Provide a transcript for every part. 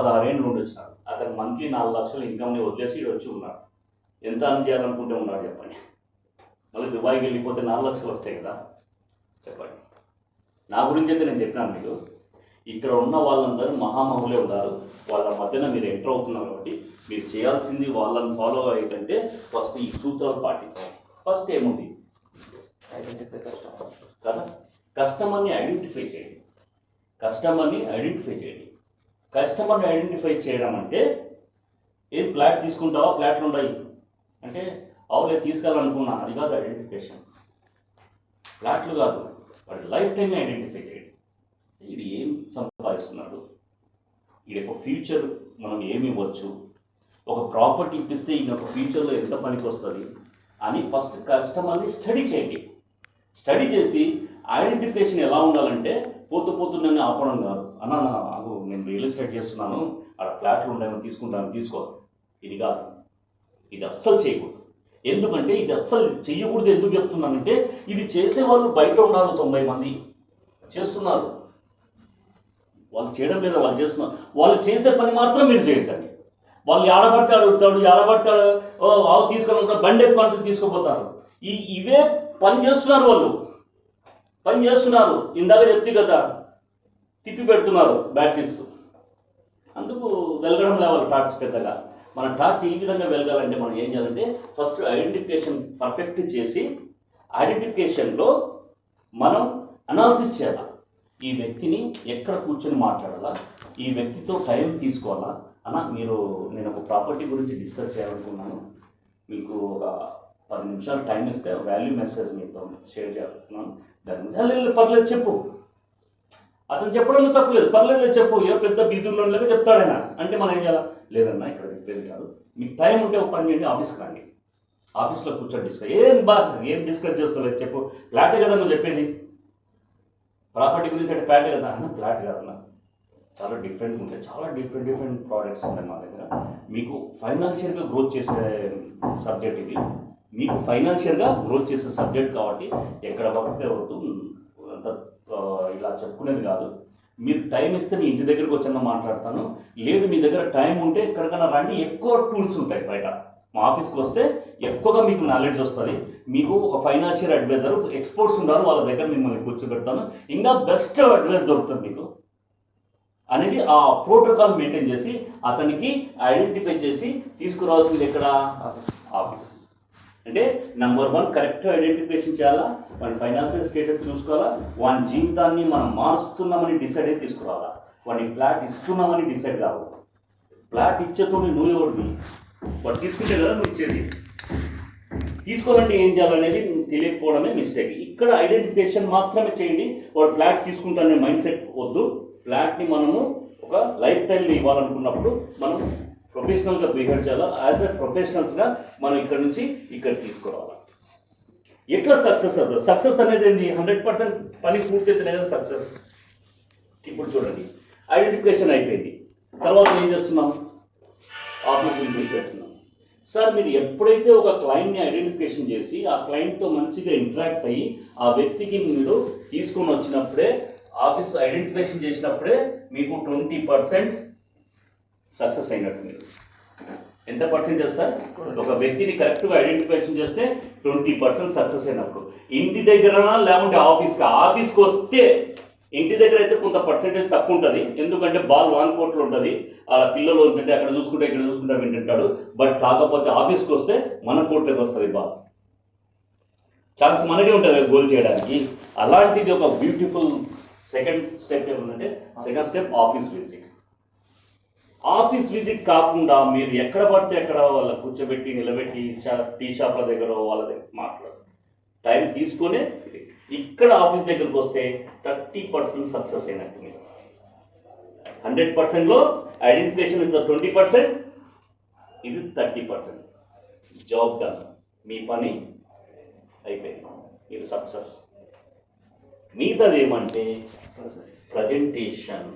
16 ఏళ్ళు నుండి వచ్చినాడు. అతను మంత్లీ 4 లక్షలు ఇన్కమ్ని వదిలేసి వచ్చి ఉన్నాడు. ఎంత అర్న్ చేయాలనుకుంటే ఉన్నాడు చెప్పండి. మళ్ళీ దుబాయ్కి వెళ్ళిపోతే 4 లక్షలు వస్తాయి కదా చెప్పండి. నా గురించి అయితే నేను చెప్పినాను మీకు. ఇక్కడ ఉన్న వాళ్ళందరూ మహామహులే ఉన్నారు. వాళ్ళ మధ్యన మీరు ఎంటర్ అవుతున్నారు కాబట్టి మీరు చేయాల్సింది వాళ్ళని ఫాలో అయ్యేటంటే ఫస్ట్ ఈ సూత్రాలు పాటించాలి. ఫస్ట్ ఏముంది ఐడెంటిఫై కస్టమర్ కదా, కస్టమర్ని ఐడెంటిఫై చేయండి. కస్టమర్ని ఐడెంటిఫై చేయడం అంటే ఏది ఫ్లాట్ తీసుకుంటావా, ఫ్లాట్లు ఉన్నాయి అంటే అవులే తీసుకెళ్ళాలనుకున్నా, అది కాదు ఐడెంటిఫికేషన్. ఫ్లాట్లు కాదు, వాడి లైఫ్ టైంని ఐడెంటిఫై చేయండి. ఇది ఏం సంపాదిస్తున్నాడు, ఇది ఒక ఫ్యూచర్ మనం ఏమి ఇవ్వచ్చు, ఒక ప్రాపర్టీ ఇప్పిస్తే ఇది ఒక ఫ్యూచర్లో ఎంత పనికి వస్తుంది అని ఫస్ట్ కస్టమర్ని స్టడీ చేయండి. స్టడీ చేసి ఐడెంటిఫికేషన్ ఎలా ఉండాలంటే పోతూ నన్ను ఆపడం కాదు. అన్నా నాకు నేను రియల్ ఎస్టేట్ చేస్తున్నాను, అక్కడ ఫ్లాట్లు ఉండేమో తీసుకుంటాను, తీసుకో. ఇది కాదు, ఇది అస్సలు చేయకూడదు. ఎందుకంటే ఇది అస్సలు చెయ్యకూడదు. ఎందుకు చెప్తున్నానంటే ఇది చేసేవాళ్ళు బయట ఉన్నారు, 90 మంది చేస్తున్నారు. వాళ్ళు చేయడం లేదా, వాళ్ళు చేస్తున్నారు. వాళ్ళు చేసే పని మాత్రం మీరు చేయొద్దండి. వాళ్ళు ఆడబడితే అడుగుతాడు, ఆడబడతాడు తీసుకొని బండి ఎక్కువ అంటూ తీసుకుపోతారు. ఇవే పని చేస్తున్నారు, వాళ్ళు పని చేస్తున్నారు. ఇందాక చెప్తే కదా తిప్పి పెడుతున్నారు బ్యాటరీస్. అందుకు వెలగడం లేవాలి టార్చ్ పెద్దగా. మన టార్చ్ ఈ విధంగా వెలగాలంటే మనం ఏం చేయాలంటే ఫస్ట్ ఐడెంటిఫికేషన్ పర్ఫెక్ట్ చేసి ఐడెంటిఫికేషన్లో మనం అనాలిసిస్ చేయాలి. ఈ వ్యక్తిని ఎక్కడ కూర్చొని మాట్లాడాలా, ఈ వ్యక్తితో టైం తీసుకోవాలా. అన్న నేను ఒక ప్రాపర్టీ గురించి డిస్కస్ చేయాలనుకున్నాను, మీకు ఒక 10 నిమిషాలు టైం ఇస్తే వాల్యూ మెసేజ్ మీతో షేర్ చేస్తున్నాను, దాని గురించి పర్లేదు చెప్పు. అతను చెప్పడంలో తప్పలేదు, పర్లేదు చెప్పు, ఏ పెద్ద బిజీ ఉండలేక చెప్తాడైనా అంటే మనం ఏం చేయాలి, లేదన్నా ఇక్కడ చెప్పేది కాదు, మీకు టైం ఉంటే ఒక పని చేయండి, ఆఫీస్కి రండి, ఆఫీస్లో కూర్చొని డిస్కస్. ఏం డిస్కస్ చేస్తలేదు చెప్పు, ఫ్లాటే కదా నువ్వు చెప్పేది, ప్రాపర్టీ గురించి అంటే ఫ్లాటే కదా అన్న. ఫ్లాట్ కాదన్నా, చాలా డిఫరెంట్ ఉంటాయి, చాలా డిఫరెంట్ ప్రోడక్ట్స్ ఉంటాయి మా దగ్గర. మీకు ఫైనాన్షియల్గా గ్రోత్ చేసే సబ్జెక్ట్ ఇది, మీకు ఫైనాన్షియల్గా గ్రోత్ చేసే సబ్జెక్ట్ కాబట్టి ఎక్కడ పడితే వద్దు, అంత ఇలా చెప్పుకునేది కాదు. మీరు టైం ఇస్తే మీ ఇంటి దగ్గరికి వచ్చాక మాట్లాడతాను, లేదు మీ దగ్గర టైం ఉంటే ఎక్కడికైనా రండి. ఎక్కువ టూల్స్ ఉంటాయి బయట, మా ఆఫీస్కి వస్తే ఎక్కువగా మీకు నాలెడ్జ్ వస్తుంది. మీకు ఒక ఫైనాన్షియల్ అడ్వైజర్ ఎక్స్పర్ట్స్ ఉన్నారు, వాళ్ళ దగ్గర మిమ్మల్ని కూర్చోబెడతాను, ఇంకా బెస్ట్ అడ్వైస్ దొరుకుతుంది మీకు అనేది. ఆ ప్రోటోకాల్ మెయింటైన్ చేసి అతనికి ఐడెంటిఫై చేసి తీసుకురావాల్సింది ఎక్కడ, ఆఫీస్. అంటే నెంబర్ 1 కరెక్ట్ ఐడెంటిఫికేషన్ చేయాలా, వాడి ఫైనాన్షియల్ స్టేటస్ చూసుకోవాలా, వాడి జీవితాన్ని మనం మారుస్తున్నామని డిసైడ్ అయ్యి తీసుకురావాలా. వాడిని ఫ్లాట్ ఇస్తున్నామని డిసైడ్ కావాలి. ఫ్లాట్ ఇచ్చేతో నువ్వు ఎవరిని, వాడు తీసుకుంటే కదా నువ్వు ఇచ్చేది. తీసుకోవాలంటే ఏం చేయాలనేది తెలియకపోవడమే మిస్టేక్. ఇక్కడ ఐడెంటిఫికేషన్ మాత్రమే చేయండి. వాడు ఫ్లాట్ తీసుకుంటానే మైండ్ సెట్ వద్దు. ఫ్లాట్ని మనము ఒక లైఫ్ టైంలో ఇవ్వాలనుకున్నప్పుడు మనం ప్రొఫెషనల్గా బిహేవ్ చేయాలి. యాజ్ ఎ ప్రొఫెషనల్స్గా మనం ఇక్కడ నుంచి ఇక్కడ తీసుకురావాలి. ఎట్లా సక్సెస్ అవుతుంది? సక్సెస్ అనేది ఏంది, 100% పని పూర్తయితేనే కదా సక్సెస్. ఇప్పుడు చూడండి, ఐడెంటిఫికేషన్ అయిపోయింది, తర్వాత ఏం చేస్తున్నాం, ఆఫీస్ విజిట్ పెడుతున్నాం. సార్ మీరు ఎప్పుడైతే ఒక క్లయింట్ని ఐడెంటిఫికేషన్ చేసి ఆ క్లయింట్తో మంచిగా ఇంటరాక్ట్ అయ్యి ఆ వ్యక్తికి మీరు తీసుకొని వచ్చినప్పుడే, ఆఫీస్ ఐడెంటిఫికేషన్ చేసినప్పుడే మీకు 20% సక్సెస్ అయినట్టు. మీరు ఎంత పర్సెంటేజ్ సార్? ఒక వ్యక్తిని కరెక్ట్గా ఐడెంటిఫికేషన్ చేస్తే 20% సక్సెస్ అయినప్పుడు. ఇంటి దగ్గర లేకుంటే ఆఫీస్కి వస్తే, ఇంటి దగ్గర అయితే కొంత పర్సెంటేజ్ తక్కువ ఉంటుంది, ఎందుకంటే బాల్ 1 కోట్లు ఉంటుంది, అలా పిల్లలు ఉంటుంటే అక్కడ చూసుకుంటే ఇక్కడ చూసుకుంటే వింటుంటాడు. బట్ కాకపోతే ఆఫీస్కి వస్తే మన కోట్లోకి వస్తుంది బాల్, ఛాన్స్ మనకే ఉంటుంది గోల్ చేయడానికి. అలాంటిది ఒక బ్యూటిఫుల్ సెకండ్ స్టెప్ ఏముందంటే, second step office visit. Office visit కాకుండా మీరు ఎక్కడ పడితే ఎక్కడ వాళ్ళ కూర్చోబెట్టి నిలబెట్టి టీ షాప్ల దగ్గర వాళ్ళ దగ్గర మాట్లాడు, టైం తీసుకునే ఇక్కడ ఆఫీస్ దగ్గరకు వస్తే 30% సక్సెస్ అయినట్టు. మీరు 100%లో ఐడెంటిఫికేషన్ ఇంత 20%, ఇది 30%. జాబ్ డన్, మీ పని అయిపోయింది, మీరు సక్సెస్. మిగతాది ఏమంటే ప్రజెంటేషన్.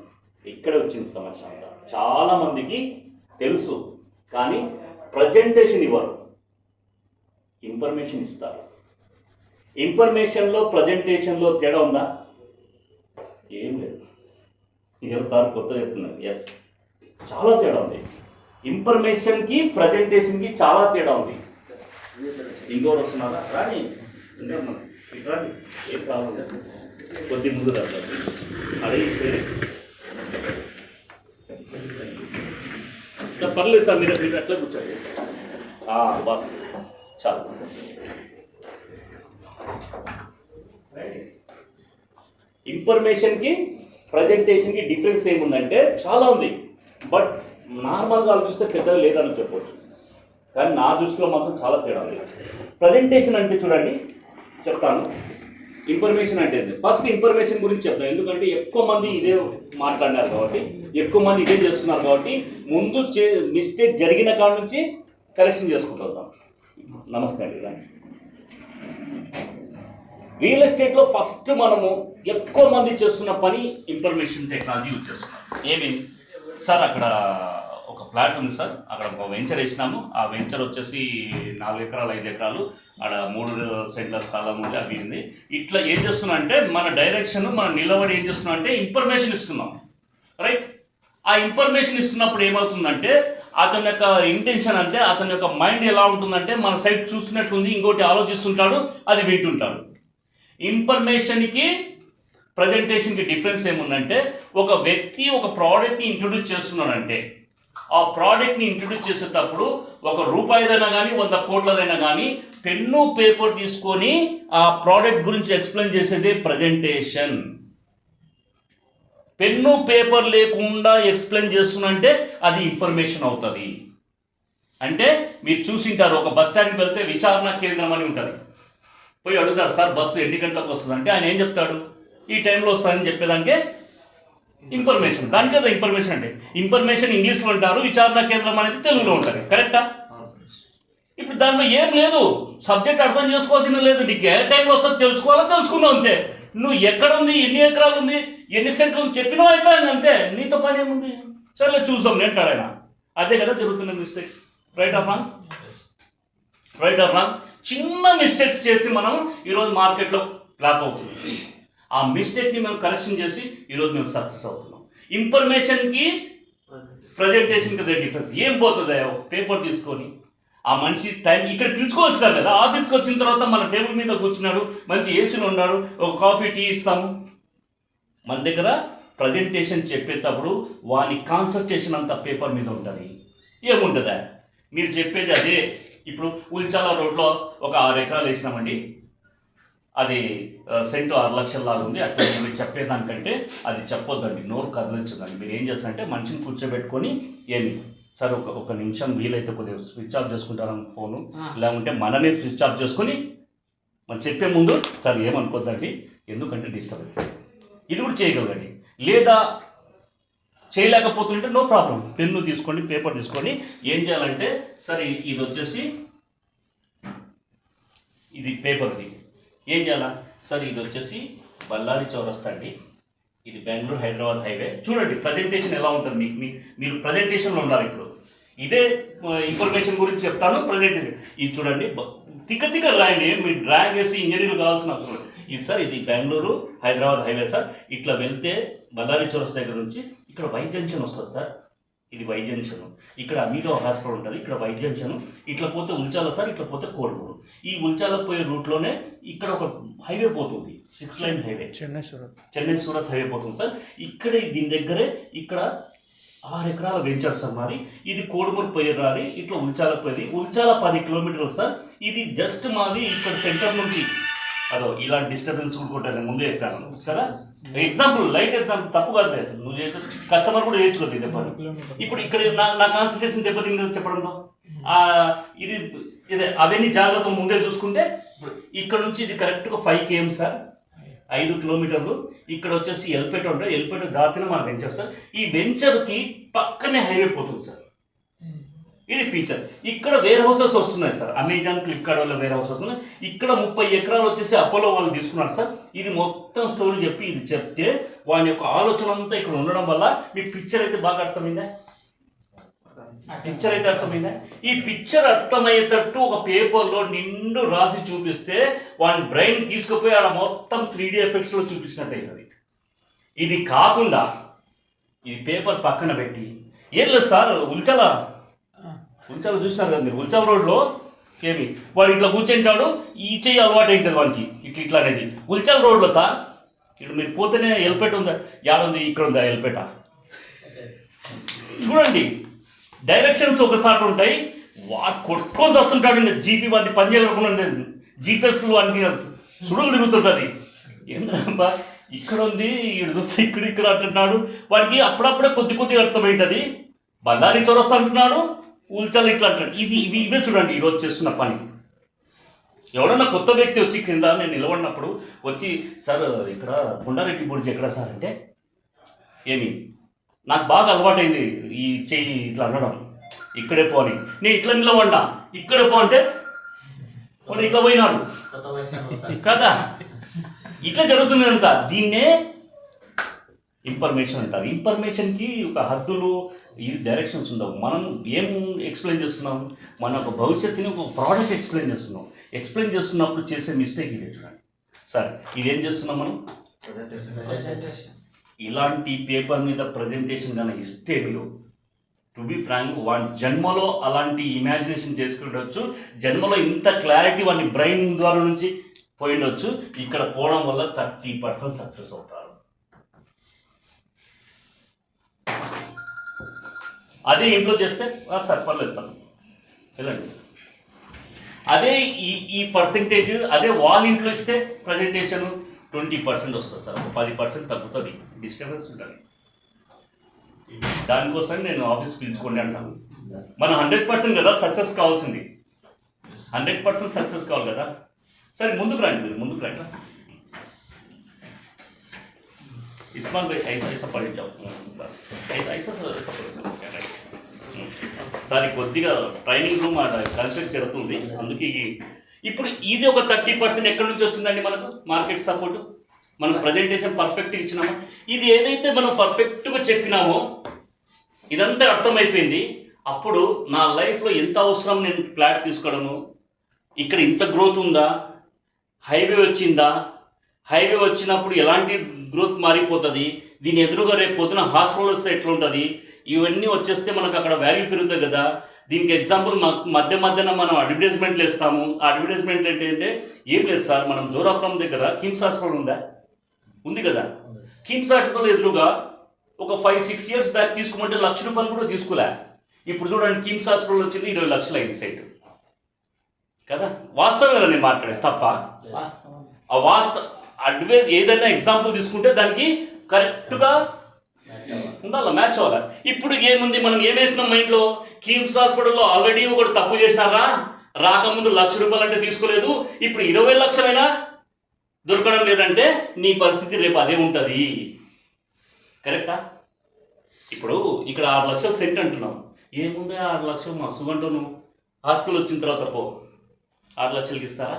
ఇక్కడ వచ్చిన సమస్య అంతా చాలామందికి తెలుసు, కానీ ప్రజెంటేషన్ ఇవ్వరు, ఇన్ఫర్మేషన్ ఇస్తారు. ఇన్ఫర్మేషన్లో ప్రజెంటేషన్లో తేడా ఉందా? ఏం లేదు. సార్ కొత్త చెప్తున్నారు. ఎస్, చాలా తేడా ఉంది. ఇన్ఫర్మేషన్కి ప్రజెంటేషన్కి చాలా తేడా ఉంది. ఇంకోరు వస్తున్నారా రాని రాని ఏం ప్రాబ్లం లేదు. కొద్ది ముందు రాదు అడిగి పర్లేదు సార్, మీరు మీరు అట్లా కూర్చోండి. బస్ చాలు. ఇన్ఫర్మేషన్కి ప్రజెంటేషన్కి డిఫరెన్స్ ఏముందంటే చాలా ఉంది. బట్ నార్మల్గా ఆలోచిస్తే పెద్దగా లేదని చెప్పవచ్చు, కానీ నా దృష్టిలో మాత్రం చాలా తేడా ఉంది. ప్రజెంటేషన్ అంటే చూడండి చెప్తాను, ఇన్ఫర్మేషన్ అంటే ఫస్ట్ ఇన్ఫర్మేషన్ గురించి చెప్తాను. ఎందుకంటే ఎక్కువ మంది ఇదే మాట్లాడినారు కాబట్టి, ఎక్కువ మంది ఇదే చేస్తున్నారు కాబట్టి ముందు మిస్టేక్ జరిగిన కాడ నుంచి కరెక్షన్ చేసుకుంటాం. నమస్తే అండి. రియల్ ఎస్టేట్లో ఫస్ట్ మనము ఎక్కువ మంది చేస్తున్న పని ఇన్ఫర్మేషన్ టెక్నాలజీ యూజ్ చేస్తున్నాం. ఏమి సార్, అక్కడ ఒక ఫ్లాట్ ఉంది సార్, అక్కడ ఒక వెంచర్ వేసినాము. ఆ వెంచర్ వచ్చేసి 4 ఎకరాలు 5 ఎకరాలు, అక్కడ 3 సెంట్ల స్థలం ఉంటే అవి ఉంది. ఇట్లా ఏం చేస్తున్నాం అంటే మన డైరెక్షన్ మనం నిలబడి ఏం చేస్తున్నాం అంటే ఇన్ఫర్మేషన్ ఇస్తున్నాం, రైట్? ఆ ఇన్ఫర్మేషన్ ఇస్తున్నప్పుడు ఏమవుతుందంటే అతని యొక్క ఇంటెన్షన్ అంటే అతని యొక్క మైండ్ ఎలా ఉంటుందంటే మన సైడ్ చూసినట్లుంది, ఇంకోటి ఆలోచిస్తుంటాడు, అది వింటుంటాడు. ఇన్ఫర్మేషన్కి ప్రజెంటేషన్కి డిఫరెన్స్ ఏముందంటే ఒక వ్యక్తి ఒక ప్రోడక్ట్ని ఇంట్రొడ్యూస్ చేస్తున్నాడంటే ఆ ప్రోడక్ట్ని ఇంట్రొడ్యూస్ చేసేటప్పుడు ₹1 కానీ 100 కోట్లదైనా కానీ పెన్ను పేపర్ తీసుకొని ఆ ప్రోడక్ట్ గురించి ఎక్స్ప్లెయిన్ చేసేదే ప్రజెంటేషన్. పెన్ను పేపర్ లేకుండా ఎక్స్ప్లెయిన్ చేస్తున్నంటే అది ఇన్ఫర్మేషన్ అవుతుంది. అంటే మీరు చూసింటారు, ఒక బస్ స్టాండ్కి వెళ్తే విచారణ కేంద్రం అని ఉంటుంది. పోయి అడుగుతారు, సార్ బస్సు ఎన్ని గంటలకు వస్తుంది అంటే ఆయన ఏం చెప్తాడు, ఈ టైంలో వస్తుందని చెప్పేదానికే ఇన్ఫర్మేషన్. దానికి కదా ఇన్ఫర్మేషన్ అంటే. ఇన్ఫర్మేషన్ ఇంగ్లీష్లో ఉంటారు, విచారణ కేంద్రం అనేది తెలుగులో ఉంటుంది, కరెక్టా? ఇప్పుడు దాంట్లో ఏం లేదు, సబ్జెక్ట్ అర్థం చేసుకోవాల్సిన లేదు, నీకు ఏ టైంలో వస్తుందో తెలుసుకున్నావు అంతే. నువ్వు ఎక్కడ ఉంది, ఎన్ని ఎకరాలు ఉంది, ఎన్ని సెంట్లు ఉంది చెప్పినావు, అయిపోయింది అంతే. నీతో పని ఏముంది? సరే చూద్దాం నేను ఆయన. అదే కదా జరుగుతున్న mistakes. Right of wrong? Right of wrong? చిన్న మిస్టేక్స్ చేసి మనం ఈరోజు మార్కెట్లో ఫ్లాప్ అవుతుంది. ఆ మిస్టేక్ని మేము కరెక్షన్ చేసి ఈరోజు మేము సక్సెస్ అవుతున్నాం. ఇన్ఫర్మేషన్కి ప్రజెంటేషన్కి అదే డిఫరెన్స్. ఏం పోతుంది? పేపర్ తీసుకొని ఆ మనిషి టైం ఇక్కడ పిలుచుకోవచ్చారు కదా, ఆఫీస్కి వచ్చిన తర్వాత మన టేబుల్ మీద కూర్చున్నాడు, మంచి ఏసీలో ఉన్నాడు, ఒక కాఫీ టీ ఇస్తాము. మన దగ్గర ప్రజెంటేషన్ చెప్పేటప్పుడు వాని కాన్సన్ట్రేషన్ అంతా పేపర్ మీద ఉంటుంది. ఏముంటుందా మీరు చెప్పేది అదే. ఇప్పుడు ఉల్చాల రోడ్లో ఒక 6 ఎకరాలు వేసినామండి, అది సెంటు 6 లక్షల లాగా ఉంది. అట్లా మీరు చెప్పేదానికంటే అది చెప్పొద్దండి, నోరు కదిలించదండి. మీరు ఏం చేస్తారంటే మనిషిని కూర్చోబెట్టుకొని ఏమి సార్ ఒక నిమిషం వీలైతే కొద్దిగా స్విచ్ ఆఫ్ చేసుకుంటారని ఫోను, లేకుంటే మనమే స్విచ్ ఆఫ్ చేసుకొని మనం చెప్పే ముందు సార్ ఏమనుకోద్దండి, ఎందుకంటే డిస్టర్బ్. ఇది కూడా చేయగలదండి. లేదా చేయలేకపోతుంటే నో ప్రాబ్లం, పెన్ను తీసుకోండి, పేపర్ తీసుకొని ఏం చేయాలంటే సార్ ఇది వచ్చేసి ఇది పేపర్ది ఏం చేయాలా సార్, ఇది వచ్చేసి బళ్ళారి చౌరస్తా అండి, ఇది బెంగళూరు హైదరాబాద్ హైవే. చూడండి ప్రజెంటేషన్ ఎలా ఉంటుంది మీకు. మీరు ప్రజెంటేషన్లో ఉన్నారు. ఇప్పుడు ఇదే ఇన్ఫర్మేషన్ గురించి చెప్తాను. ప్రజెంటేషన్ ఇది చూడండి, తిక్క రాయండి. మీరు డ్రాయింగ్ వేసి ఇంజనీరింగ్ కావాల్సిన అవసరం లేదు. ఇది సార్, ఇది బెంగళూరు హైదరాబాద్ హైవే సార్. ఇట్లా వెళ్తే బళ్ళారి చౌరస్తా దగ్గర నుంచి ఇక్కడ వై జంక్షన్ వస్తుంది సార్, ఇది వై జంక్షన్. ఇక్కడ అమీలో హాస్పిటల్ ఉంటుంది, ఇక్కడ వై జంక్షన్. ఇట్లా పోతే ఉల్చాల సార్, ఇట్లా పోతే కోడుమూరు. ఈ ఉల్చాలకు పోయే రూట్లోనే ఇక్కడ ఒక హైవే పోతుంది, 6 line highway, Chennai Surat highway పోతుంది సార్. ఇక్కడ దీని దగ్గరే ఇక్కడ 6 ఎకరాల వెంచర్ సార్ మాది. ఇది కోడుమూరు పోయే రారి, ఇట్లా ఉల్చాలకు పోయేది. ఉల్చాల 10 కిలోమీటర్లు సార్. ఇది జస్ట్ మాది ఇక్కడ సెంటర్ నుంచి అదో ఇలాంటి డిస్టర్బెన్స్ కూడా ముందే వేసాను కదా. ఎగ్జాంపుల్, లైట్ ఎగ్జాంపుల్, తప్పు కాదు, నువ్వు చేసే కస్టమర్ కూడా వేయించుకోలేదు దెబ్బలు. ఇప్పుడు ఇక్కడ నా కాన్సన్ట్రేషన్ దెబ్బతిందని చెప్పడంలో ఇది అవన్నీ జాగ్రత్త ముందే చూసుకుంటే ఇప్పుడు ఇక్కడ నుంచి ఇది కరెక్ట్గా 5 km సార్, 5 కిలోమీటర్లు. ఇక్కడ వచ్చేసి ఎల్పేట ఉంటుంది, ఎల్పేట దాటిన మన వెంచర్ సార్. ఈ వెంచర్కి పక్కనే హైవే పోతుంది సార్. ఇది ఫీచర్. ఇక్కడ వేర్ హౌసెస్ వస్తున్నాయి సార్, అమెజాన్, ఫ్లిప్కార్ట్ వల్ల వేర్ హౌసెస్ వస్తున్నాయి. ఇక్కడ 30 ఎకరాలు వచ్చేసి అపోలో వాళ్ళు తీసుకున్నారు సార్. ఇది మొత్తం స్టోరీ చెప్పి ఇది చెప్తే వాని యొక్క ఆలోచన అంతా ఇక్కడ ఉండడం వల్ల మీకు పిక్చర్ అయితే బాగా అర్థమైందా? పిక్చర్ అయితే అర్థమైందా? ఈ పిక్చర్ అర్థమయ్యేటట్టు ఒక పేపర్లో నిండు రాసి చూపిస్తే వాని బ్రెయిన్ తీసుకుపోయి ఆడ మొత్తం 3D ఎఫెక్ట్స్లో చూపించినట్టు అవుతుంది. ఇది కాకుండా ఇది పేపర్ పక్కన పెట్టి ఏం లేదు సార్, ఉల్చల చూసినారు కదా మీరు, ఉల్చల రోడ్లో ఏమి వాడు ఇట్లా కూర్చుంటాడు, ఈ చెయ్యి అలవాటు ఏంటది వానికి ఇట్లా అనేది. ఉల్చల రోడ్లో సార్, ఇక్కడ మీరు పోతేనే ఎల్పేట ఉందా, యాడుంది, ఇక్కడ ఉందా ఎల్పేట, చూడండి డైరెక్షన్స్ ఒకసారి ఉంటాయి. వాడు కొట్టుకొని వస్తుంటాడు, ఇంకా జీపీ మంది పని చేయకుండా జీపీఎస్లు వానికి సుడులు తిరుగుతుంటుంది. ఏంటబ్బా ఇక్కడ ఉంది, ఇక్కడ చూస్తే ఇక్కడ అంటున్నాడు. వాడికి అప్పుడప్పుడే కొద్ది అర్థమైంటుంది. బళ్ళారి చౌరస్తా అంటున్నాడు, ఉల్చల్ ఇట్లా అంటాడు. ఇవే చూడండి ఈరోజు చేస్తున్న పని. ఎవడన్నా కొత్త వ్యక్తి వచ్చి కింద నేను నిలబడినప్పుడు వచ్చి, సార్ ఇక్కడ కొండారెడ్డి బుర్జీ ఎక్కడ సార్ అంటే, ఏమి నాకు బాగా అలవాటైంది ఈ చెయ్యి ఇట్లా అనడం, ఇక్కడే పోని, నేను ఇట్లా నిలబడినా ఇక్కడే పో అంటే వాడు ఇట్లా పోయినాడు కదా. ఇట్లా జరుగుతుంది అంతా. దీన్నే ఇన్ఫర్మేషన్ అంటారు. ఇన్ఫర్మేషన్కి ఒక హద్దులు, ఈ డైరెక్షన్స్ ఉండవు. మనం ఏం ఎక్స్ప్లెయిన్ చేస్తున్నాం, మన ఒక భవిష్యత్తుని ఒక ప్రోడక్ట్ ఎక్స్ప్లెయిన్ చేస్తున్నప్పుడు చేసే మిస్టేక్ ఇదే చూడండి. సార్ ఇదేం చేస్తున్నాం మనం, ఇలాంటి పేపర్ మీద ప్రజెంటేషన్ కానీ ఇస్తే మీరు, టు బి ఫ్రాంక్, వాడి జన్మలో అలాంటి ఇమాజినేషన్ చేసుకుంటవచ్చు, జన్మలో ఇంత క్లారిటీ వాడి బ్రెయిన్ ద్వారా నుంచి పోయిండొచ్చు. ఇక్కడ పోవడం వల్ల 30% సక్సెస్ అవుతారు. అదే ఇంట్లో చేస్తే సార్ పర్లేదు వెళ్ళండి. అదే ఈ పర్సెంటేజ్ అదే వాళ్ళ ఇంట్లో ఇస్తే ప్రజెంటేషన్ 20% వస్తుంది సార్, ఒక 10% తగ్గుతుంది, డిస్టర్బెన్స్ ఉంటుంది. దానికోసం నేను ఆఫీస్ పిలుచుకోండి అంటాను. మనం 100% కదా సక్సెస్ కావాల్సింది, 100% సక్సెస్ కావాలి కదా. సరే ముందుకు రండి, మీరు ముందుకు రండి. इस्माल भाई ऐसा पढ़ जाओ बस, ऐसा సారీ కొద్దిగా ట్రైనింగ్ రూమ్ కన్స్ట్రక్ట్ జరుగుతుంది, అందుకే ఇప్పుడు ఇది ఒక 30% ఎక్కడి నుంచి వచ్చిందండి మనకు మార్కెట్ సపోర్టు. మనం ప్రజెంటేషన్ పర్ఫెక్ట్గా ఇచ్చినామో, ఇది ఏదైతే మనం పర్ఫెక్ట్గా చెప్పినామో ఇదంతా అర్థమైపోయింది. అప్పుడు నా లైఫ్లో ఎంత అవసరం నేను ఫ్లాట్ తీసుకోవడము, ఇక్కడ ఇంత గ్రోత్ ఉందా, హైవే వచ్చిందా, హైవే వచ్చినప్పుడు ఎలాంటి గ్రోత్ మారిపోతుంది, దీని ఎదురుగా రేపు పొద్దున హాస్పిటల్ వస్తే ఎట్లా ఉంటుంది, ఇవన్నీ వచ్చేస్తే మనకు అక్కడ వాల్యూ పెరుగుతుంది కదా. దీనికి ఎగ్జాంపుల్ మధ్యన మనం అడ్వర్టైజ్మెంట్లు ఇస్తాము. ఆ అడ్వర్టైజ్మెంట్ ఏంటంటే ఏం లేదు సార్, మనం జోరాపురం దగ్గర కిమ్స్ హాస్పిటల్ ఉందా, ఉంది కదా. కిమ్స్ హాస్పిటల్ ఎదురుగా ఒక 5-6 years బ్యాక్ తీసుకోమంటే ₹1,00,000 కూడా తీసుకోలే. ఇప్పుడు చూడండి కిమ్స్ హాస్పిటల్ వచ్చింది 20 లక్షలు అయింది సైట్ కదా. వాస్తవం కదా నేను మాట్లాడేది, తప్ప ఆ అడ్వైజ్ ఏదైనా ఎగ్జాంపుల్ తీసుకుంటే దానికి కరెక్ట్గా ఉండాలి, మ్యాచ్ అవ్వాలి. ఇప్పుడు ఏముంది, మనం ఏం వేసినాం మైండ్లో, కిమ్స్ హాస్పిటల్లో ఆల్రెడీ ఒకటి తప్పు చేసినారా, రాకముందు ₹1,00,000 అంటే తీసుకోలేదు, ఇప్పుడు 20 లక్షలైనా దొరకడం లేదంటే నీ పరిస్థితి రేపు అదే ఉంటుంది. కరెక్టా? ఇప్పుడు ఇక్కడ 6 లక్షల సెంట్ అంటున్నాం, ఏముంది 6 లక్షలు మస్తు అంటావు నువ్వు, హాస్పిటల్ వచ్చిన తర్వాత పో 6 లక్షలకి ఇస్తారా?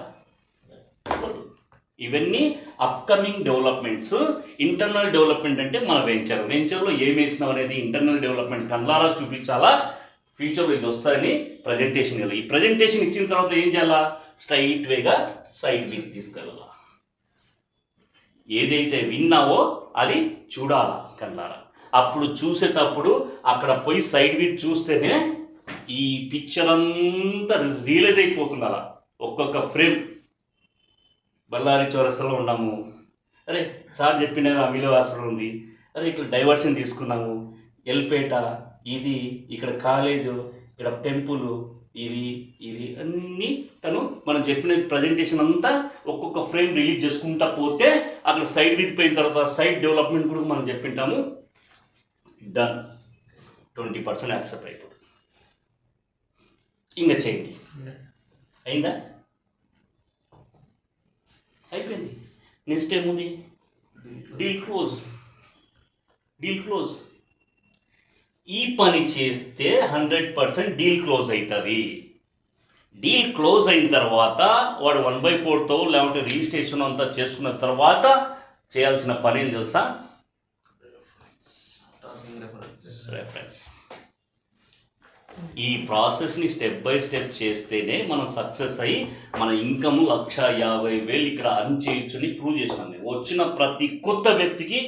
ఇవన్నీ అప్కమింగ్ డెవలప్మెంట్స్. ఇంటర్నల్ డెవలప్మెంట్ అంటే మన వెంచర్లో ఏం వేసినాం అనేది ఇంటర్నల్ డెవలప్మెంట్ కళ్ళారా చూపించాలా. ఫ్యూచర్లో ఇది వస్తుందని ప్రజెంటేషన్ ఇవ్వాలి. ఈ ప్రజెంటేషన్ ఇచ్చిన తర్వాత ఏం చేయాలా, స్ట్రైట్ వేగా సైడ్ వీక్ తీసుకెళ్ళాలా. ఏదైతే విన్నావో అది చూడాలా కళ్ళారా. అప్పుడు చూసేటప్పుడు అక్కడ పోయి సైడ్ వీక్ చూస్తేనే ఈ పిక్చర్ అంతా రియలైజ్ అయిపోతుండాలా. ఒక్కొక్క ఫ్రేమ్ బళ్ళారి చౌరస్తాలో ఉన్నాము, అరే సార్ చెప్పిన అమీలో హాస్పిటల్ ఉంది, అరే ఇట్లా డైవర్షన్ తీసుకున్నాము, ఎల్పేట ఇది, ఇక్కడ కాలేజు, ఇక్కడ టెంపుల్, ఇది అన్నీ తను మనం చెప్పిన ప్రజెంటేషన్ అంతా ఒక్కొక్క ఫ్రేమ్ రిలీజ్ చేసుకుంటా పోతే అక్కడ సైడ్ విరిగిపోయిన తర్వాత సైడ్ డెవలప్మెంట్ కూడా మనం చెప్పింటాము. డన్, 20% యాక్సెప్ట్ అయిపోతుంది. ఇంకా చేయండి, అయిందా? అయిపోయింది. నెక్స్ట్ ఏముంది, డీల్ క్లోజ్. ఈ పని చేస్తే 100% డీల్ క్లోజ్ అవుతుంది. డీల్ క్లోజ్ అయిన తర్వాత వాడు 1/4తో లేకపోతే రిజిస్ట్రేషన్ అంతా చేసుకున్న తర్వాత చేయాల్సిన పని ఏం తెలుసా, రెఫరెన్స్. ఈ ప్రాసెస్ని స్టెప్ బై స్టెప్ చేస్తేనే మనం సక్సెస్ అయ్యి మన ఇన్కమ్ 1,50,000 ఇక్కడ అర్న్ చేయొచ్చు అని ప్రూవ్ చేసినాం. వచ్చిన ప్రతి కొత్త వ్యక్తికి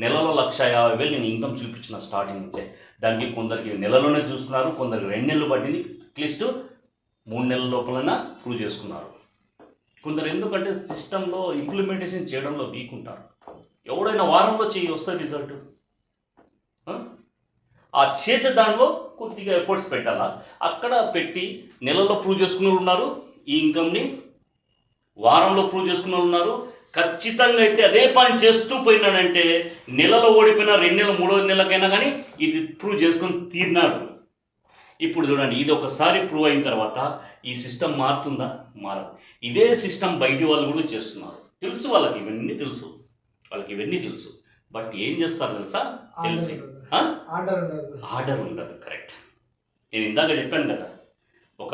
నెలలో 1,50,000 నేను ఇన్కమ్ చూపించిన స్టార్టింగ్ నుంచే. దానికి కొందరికి నెలలోనే చూసుకున్నారు, కొందరికి 2 నెలలు పట్టింది, అట్లీస్ట్ 3 నెలల లోపలైనా ప్రూవ్ చేసుకున్నారు. కొందరు ఎందుకంటే సిస్టంలో ఇంప్లిమెంటేషన్ చేయడంలో వీక్ ఉంటారు. ఎవడైనా వారంలో వస్తుంది రిజల్ట్. ఆ చేసే దానిలో కొద్దిగా ఎఫర్ట్స్ పెట్టాలా, అక్కడ పెట్టి నెలలో ప్రూవ్ చేసుకునే వాళ్ళు ఉన్నారు, ఈ ఇన్కమ్ని వారంలో ప్రూవ్ చేసుకునే వాళ్ళు ఉన్నారు. ఖచ్చితంగా అయితే అదే పని చేస్తూ పోయినాడంటే నెలలో ఓడిపోయినా 2 నెలలు 3వ నెలకైనా కానీ ఇది ప్రూవ్ చేసుకొని తీరినాడు. ఇప్పుడు చూడండి, ఇది ఒకసారి ప్రూవ్ అయిన తర్వాత ఈ సిస్టమ్ మారుతుందా? మారదు. ఇదే సిస్టమ్ బయటి వాళ్ళు కూడా చేస్తున్నారు. తెలుసు వాళ్ళకి ఇవన్నీ తెలుసు, బట్ ఏం చేస్తారు తెలుసా? తెలిసి ఆర్డర్ ఉండదు. కరెక్ట్. నేను ఇందాక చెప్పాను కదా, ఒక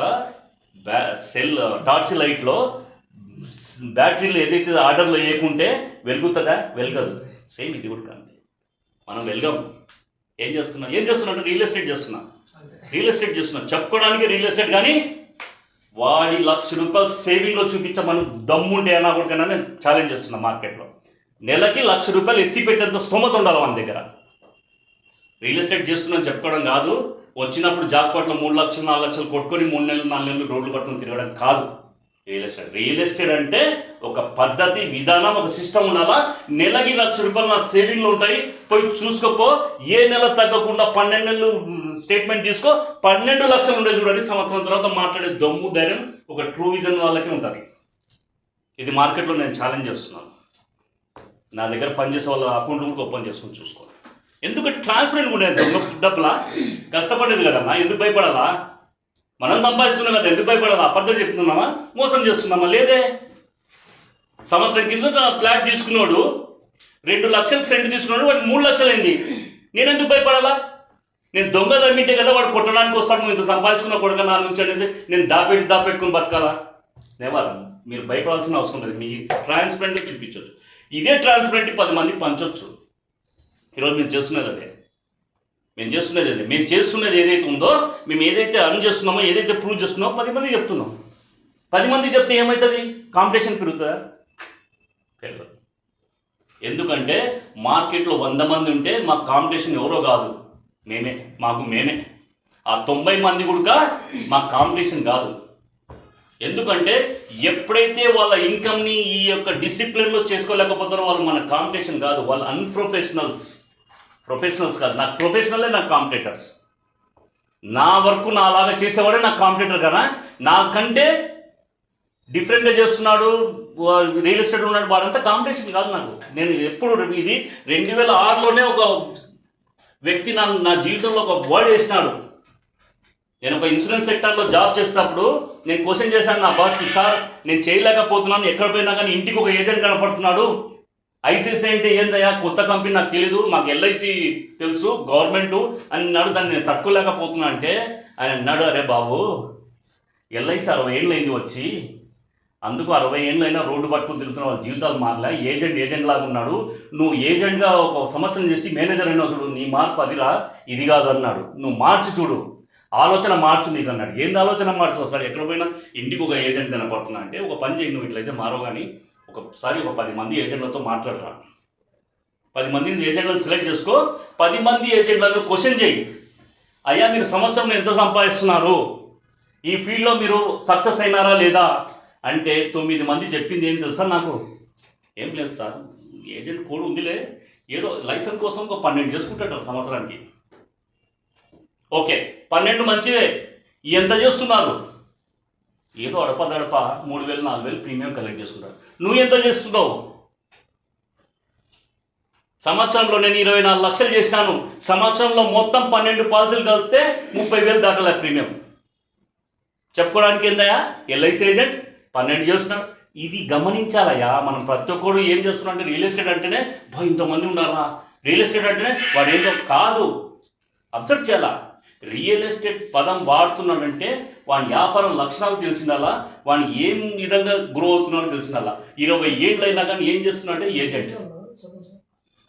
టార్చ్ లైట్లో బ్యాటరీలు ఏదైతే ఆర్డర్లో వేయకుంటే వెలుగుతుందా? వెలగదు. సేమ్ ఇది కూడా కాదు. మనం వెలగం. ఏం చేస్తున్నా రియల్ ఎస్టేట్ చేస్తున్నా చెప్పుకోవడానికి రియల్ ఎస్టేట్, కానీ వాడి ₹1,00,000 సేవింగ్లో చూపించమని దమ్ముంటే అన్నా కూడా కన్నా నేను ఛాలెంజ్ చేస్తున్నా. మార్కెట్లో నెలకి ₹1,00,000 ఎత్తి పెట్టేంత స్తోమత ఉండాలి మన దగ్గర. రియల్ ఎస్టేట్ చేస్తున్నాను చెప్పుకోవడం కాదు, వచ్చినప్పుడు జాక్పాట్లో 3 లక్షలు 4 లక్షలు కొట్టుకొని 3 నెలలు 4 నెలలు రోడ్లు పట్టుకొని తిరగడం కాదు రియల్ ఎస్టేట్ అంటే ఒక పద్ధతి, విధానం, ఒక సిస్టమ్ ఉండాలా. నెలకి ₹1,00,000 నా సేవింగ్లు ఉంటాయి, పోయి చూసుకోపో. ఏ నెల తగ్గకుండా 12 నెలలు స్టేట్మెంట్ తీసుకో, 12 లక్షలు ఉండే చూడండి. సంవత్సరం తర్వాత మాట్లాడే దమ్ము ధైర్యం ఒక ట్రూ విజన్ వాళ్ళకి ఉంటుంది. ఇది మార్కెట్లో నేను ఛాలెంజ్ చేస్తున్నాను. నా దగ్గర పనిచేసే వాళ్ళ అకౌంట్లు కూడా ఓపెన్ చేసుకొని చూసుకో. ఎందుకంటే ట్రాన్స్పరెంట్ కూడా డబ్బులా కష్టపడేది కదమ్మా, ఎందుకు భయపడాలా? మనం సంపాదిస్తున్నాం కదా, ఎందుకు భయపడాలా? అబద్ధం చెప్తున్నామా? మోసం చేస్తున్నామా? లేదే. సంవత్సరం కింద ఫ్లాట్ తీసుకున్నాడు, 2 లక్షలకు సెంట్ తీసుకున్నాడు, వాడు 3 లక్షలు అయింది. నేను ఎందుకు భయపడాలా? నేను దొంగ దమ్మింటే కదా వాడు కొట్టడానికి వస్తాడు. నువ్వు ఇంత సంపాదించుకున్న కొడుక నా నుంచి అనేసి నేను దాపెట్టుకుని బతకాలా? నెవర్. మీరు భయపడాల్సిన అవసరం లేదు. మీ ట్రాన్స్పరెంట్గా చూపించవచ్చు. ఇదే ట్రాన్స్పరెంట్ 10 మందికి పంచవచ్చు. ఈరోజు మేము చేస్తున్నది అదే. మేము చేస్తున్నది ఏదైతే ఉందో, మేము ఏదైతే అర్న్ చేస్తున్నామో, ఏదైతే ప్రూవ్ చేస్తున్నామో 10 మందికి చెప్తున్నాం. 10 మందికి చెప్తే ఏమవుతుంది? కాంపిటీషన్ పెరుగుతుందా? పెరగదు. ఎందుకంటే మార్కెట్లో 100 మంది ఉంటే మాకు కాంపిటీషన్ ఎవరో కాదు, మేమే. ఆ 90 మంది కూడా మాకు కాంపిటీషన్ కాదు. ఎందుకంటే ఎప్పుడైతే వాళ్ళ ఇన్కమ్ని ఈ యొక్క డిసిప్లిన్లో చేసుకోలేకపోతారో వాళ్ళు మన కాంపిటీషన్ కాదు, వాళ్ళు ప్రొఫెషనల్స్ కాదు. నాకు ప్రొఫెషనలే నాకు కాంపిటేటర్స్. నా వర్క్ నాలాగా చేసేవాడే నాకు కాంపిటేటర్ కదా. నాకంటే డిఫరెంట్గా చేస్తున్నాడు, రియల్ ఎస్టేట్ ఉన్నాడు, వాడంతా కాంపిటీషన్ కాదు నాకు. నేను ఎప్పుడు ఇది 2006లోనే ఒక వ్యక్తి నా జీవితంలో ఒక వర్డ్ వేసినాడు. నేను ఒక ఇన్సూరెన్స్ సెక్టార్లో జాబ్ చేసేటప్పుడు నేను క్వశ్చన్ చేశాను నా బాస్కి, సార్ నేను చేయలేకపోతున్నాను, ఎక్కడ పోయినా కానీ ఇంటికి ఒక ఏజెంట్ కనపడుతున్నాడు, ఐసిఐసిఐ అంటే ఏందయ్యా కొత్త కంపెనీ నాకు తెలీదు, మాకు ఎల్ఐసి తెలుసు గవర్నమెంట్ అని అన్నాడు. దాన్ని నేను తట్టుకోలేకపోతున్నా అంటే ఆయన అన్నాడు, అరే బాబు ఎల్ఐసి 60 ఏళ్ళు అయింది వచ్చి, అందుకు 60 ఏళ్ళైనా రోడ్డు పట్టుకుని తిరుగుతున్న వాళ్ళ జీవితాలు మారలే. ఏజెంట్ లాగా ఉన్నాడు, నువ్వు ఏజెంట్గా ఒక సంవత్సరం చేసి మేనేజర్ అయినా చూడు, నీ మార్పు అదిరా, ఇది కాదు అన్నాడు. నువ్వు మార్చి చూడు, ఆలోచన మార్చు నీకు అన్నాడు. ఏంది ఆలోచన మార్చు? వస్తాడు ఎక్కడ పోయినా ఇంటికి ఒక ఏజెంట్ కనపడుతున్నా అంటే, ఒక పని చేయి, నువ్వు ఇట్లయితే మారో కానీ ఒకసారి ఒక 10 మంది ఏజెంట్లతో మాట్లాడరా, 10 మందిని ఏజెంట్లను సెలెక్ట్ చేసుకో, 10 మంది ఏజెంట్లను క్వశ్చన్ చేయి, అయ్యా మీరు సంవత్సరంలో ఎంత సంపాదిస్తున్నారు, ఈ ఫీల్డ్లో మీరు సక్సెస్ అయినారా లేదా అంటే 9 మంది చెప్పింది ఏం తెలుసా నాకు? ఏం లేదు సార్, ఏజెంట్ కోడ్ ఉందిలే, ఏదో లైసెన్స్ కోసం ఒక 12 చేసుకుంటాడు సంవత్సరానికి. ఓకే 12 మంచివే, ఎంత చేస్తున్నారు? ఏదో అడపదడప 3,000 4,000 ప్రీమియం కలెక్ట్ చేసుకుంటారు. నువ్వు ఎంత చేస్తున్నావు? సంవత్సరంలో నేను 24 లక్షలు చేసినాను, సంవత్సరంలో మొత్తం 12 పాలసీలు కలిపితే 30,000 దాటలే ప్రీమియం. చెప్పుకోవడానికి ఏందయ్యా? ఎల్ఐసి ఏజెంట్ 12 చేస్తున్నాడు. ఇవి గమనించాలయ్యా మనం. ప్రతి ఒక్కరు ఏం చేస్తున్నాడు అంటే రియల్ ఎస్టేట్ అంటేనే ఇంతమంది ఉన్నారా, రియల్ ఎస్టేట్ అంటేనే వాడు ఏంటో కాదు. అబ్జర్వ్ చేయాలా? రియల్ ఎస్టేట్ పదం వాడుతున్నాడంటే వాని వ్యాపారం లక్షణాలు తెలిసిందాలా, వాని ఏం విధంగా గ్రో అవుతున్నాడో తెలిసిందాలా. 20 ఏళ్ళైనా కానీ ఏం చేస్తున్నాడంటే ఏజెంట్.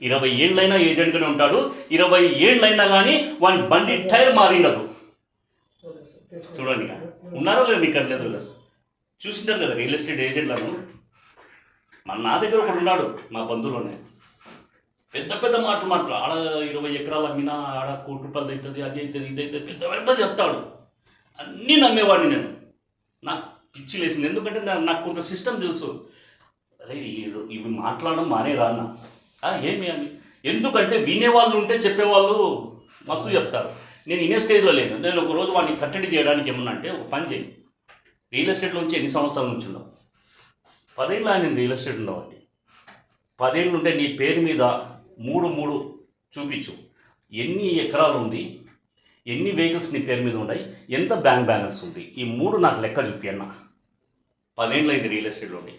20 ఏళ్ళైనా ఏజెంట్గానే ఉంటాడు. 20 ఏళ్ళైనా కానీ వాని బండి టైర్ మారిండదు. చూడండి, ఉన్నారో లేదు మీకు లేదు కదా, చూసింటారు కదా రియల్ ఎస్టేట్ ఏజెంట్లను. నా దగ్గర ఒకడు ఉన్నాడు, మా బంధువులోనే. పెద్ద పెద్ద మాటలు ఆడ 20 ఎకరాలు అమ్మినా ఆడ ₹1,00,00,000 అవుతుంది, అది అవుతుంది, ఇది అవుతుంది, పెద్ద పెద్ద చెప్తాడు. అన్నీ నమ్మేవాడిని నేను. నాకు పిచ్చి లేసింది, ఎందుకంటే నాకు కొంత సిస్టమ్ తెలుసు. అరే ఇవి మాట్లాడడం మానేరా అన్న. ఏమి అని, ఎందుకంటే వినేవాళ్ళు ఉంటే చెప్పేవాళ్ళు మస్తు చెప్తారు. నేను వినే స్టేజ్లో లేను. నేను ఒకరోజు వాడిని కట్టడి చేయడానికి ఏమన్నా అంటే, ఒక పని చేయి, రియల్ ఎస్టేట్లో నుంచి ఎన్ని సంవత్సరాల నుంచి ఉన్నావు? 10 ఏళ్ళు నేను రియల్ ఎస్టేట్ ఉండేవాడిని. 10 ఏళ్ళు ఉంటే నీ పేరు మీద మూడు చూపించు, ఎన్ని ఎకరాలు ఉంది, ఎన్ని వెహికల్స్ నీ పేరు మీద ఉన్నాయి, ఎంత బ్యాంక్ బ్యాలెన్స్ ఉంది, ఈ 3 నాకు లెక్క చూపి అన్న. 10 ఏళ్ళు అయింది రియల్ ఎస్టేట్లో ఉండి,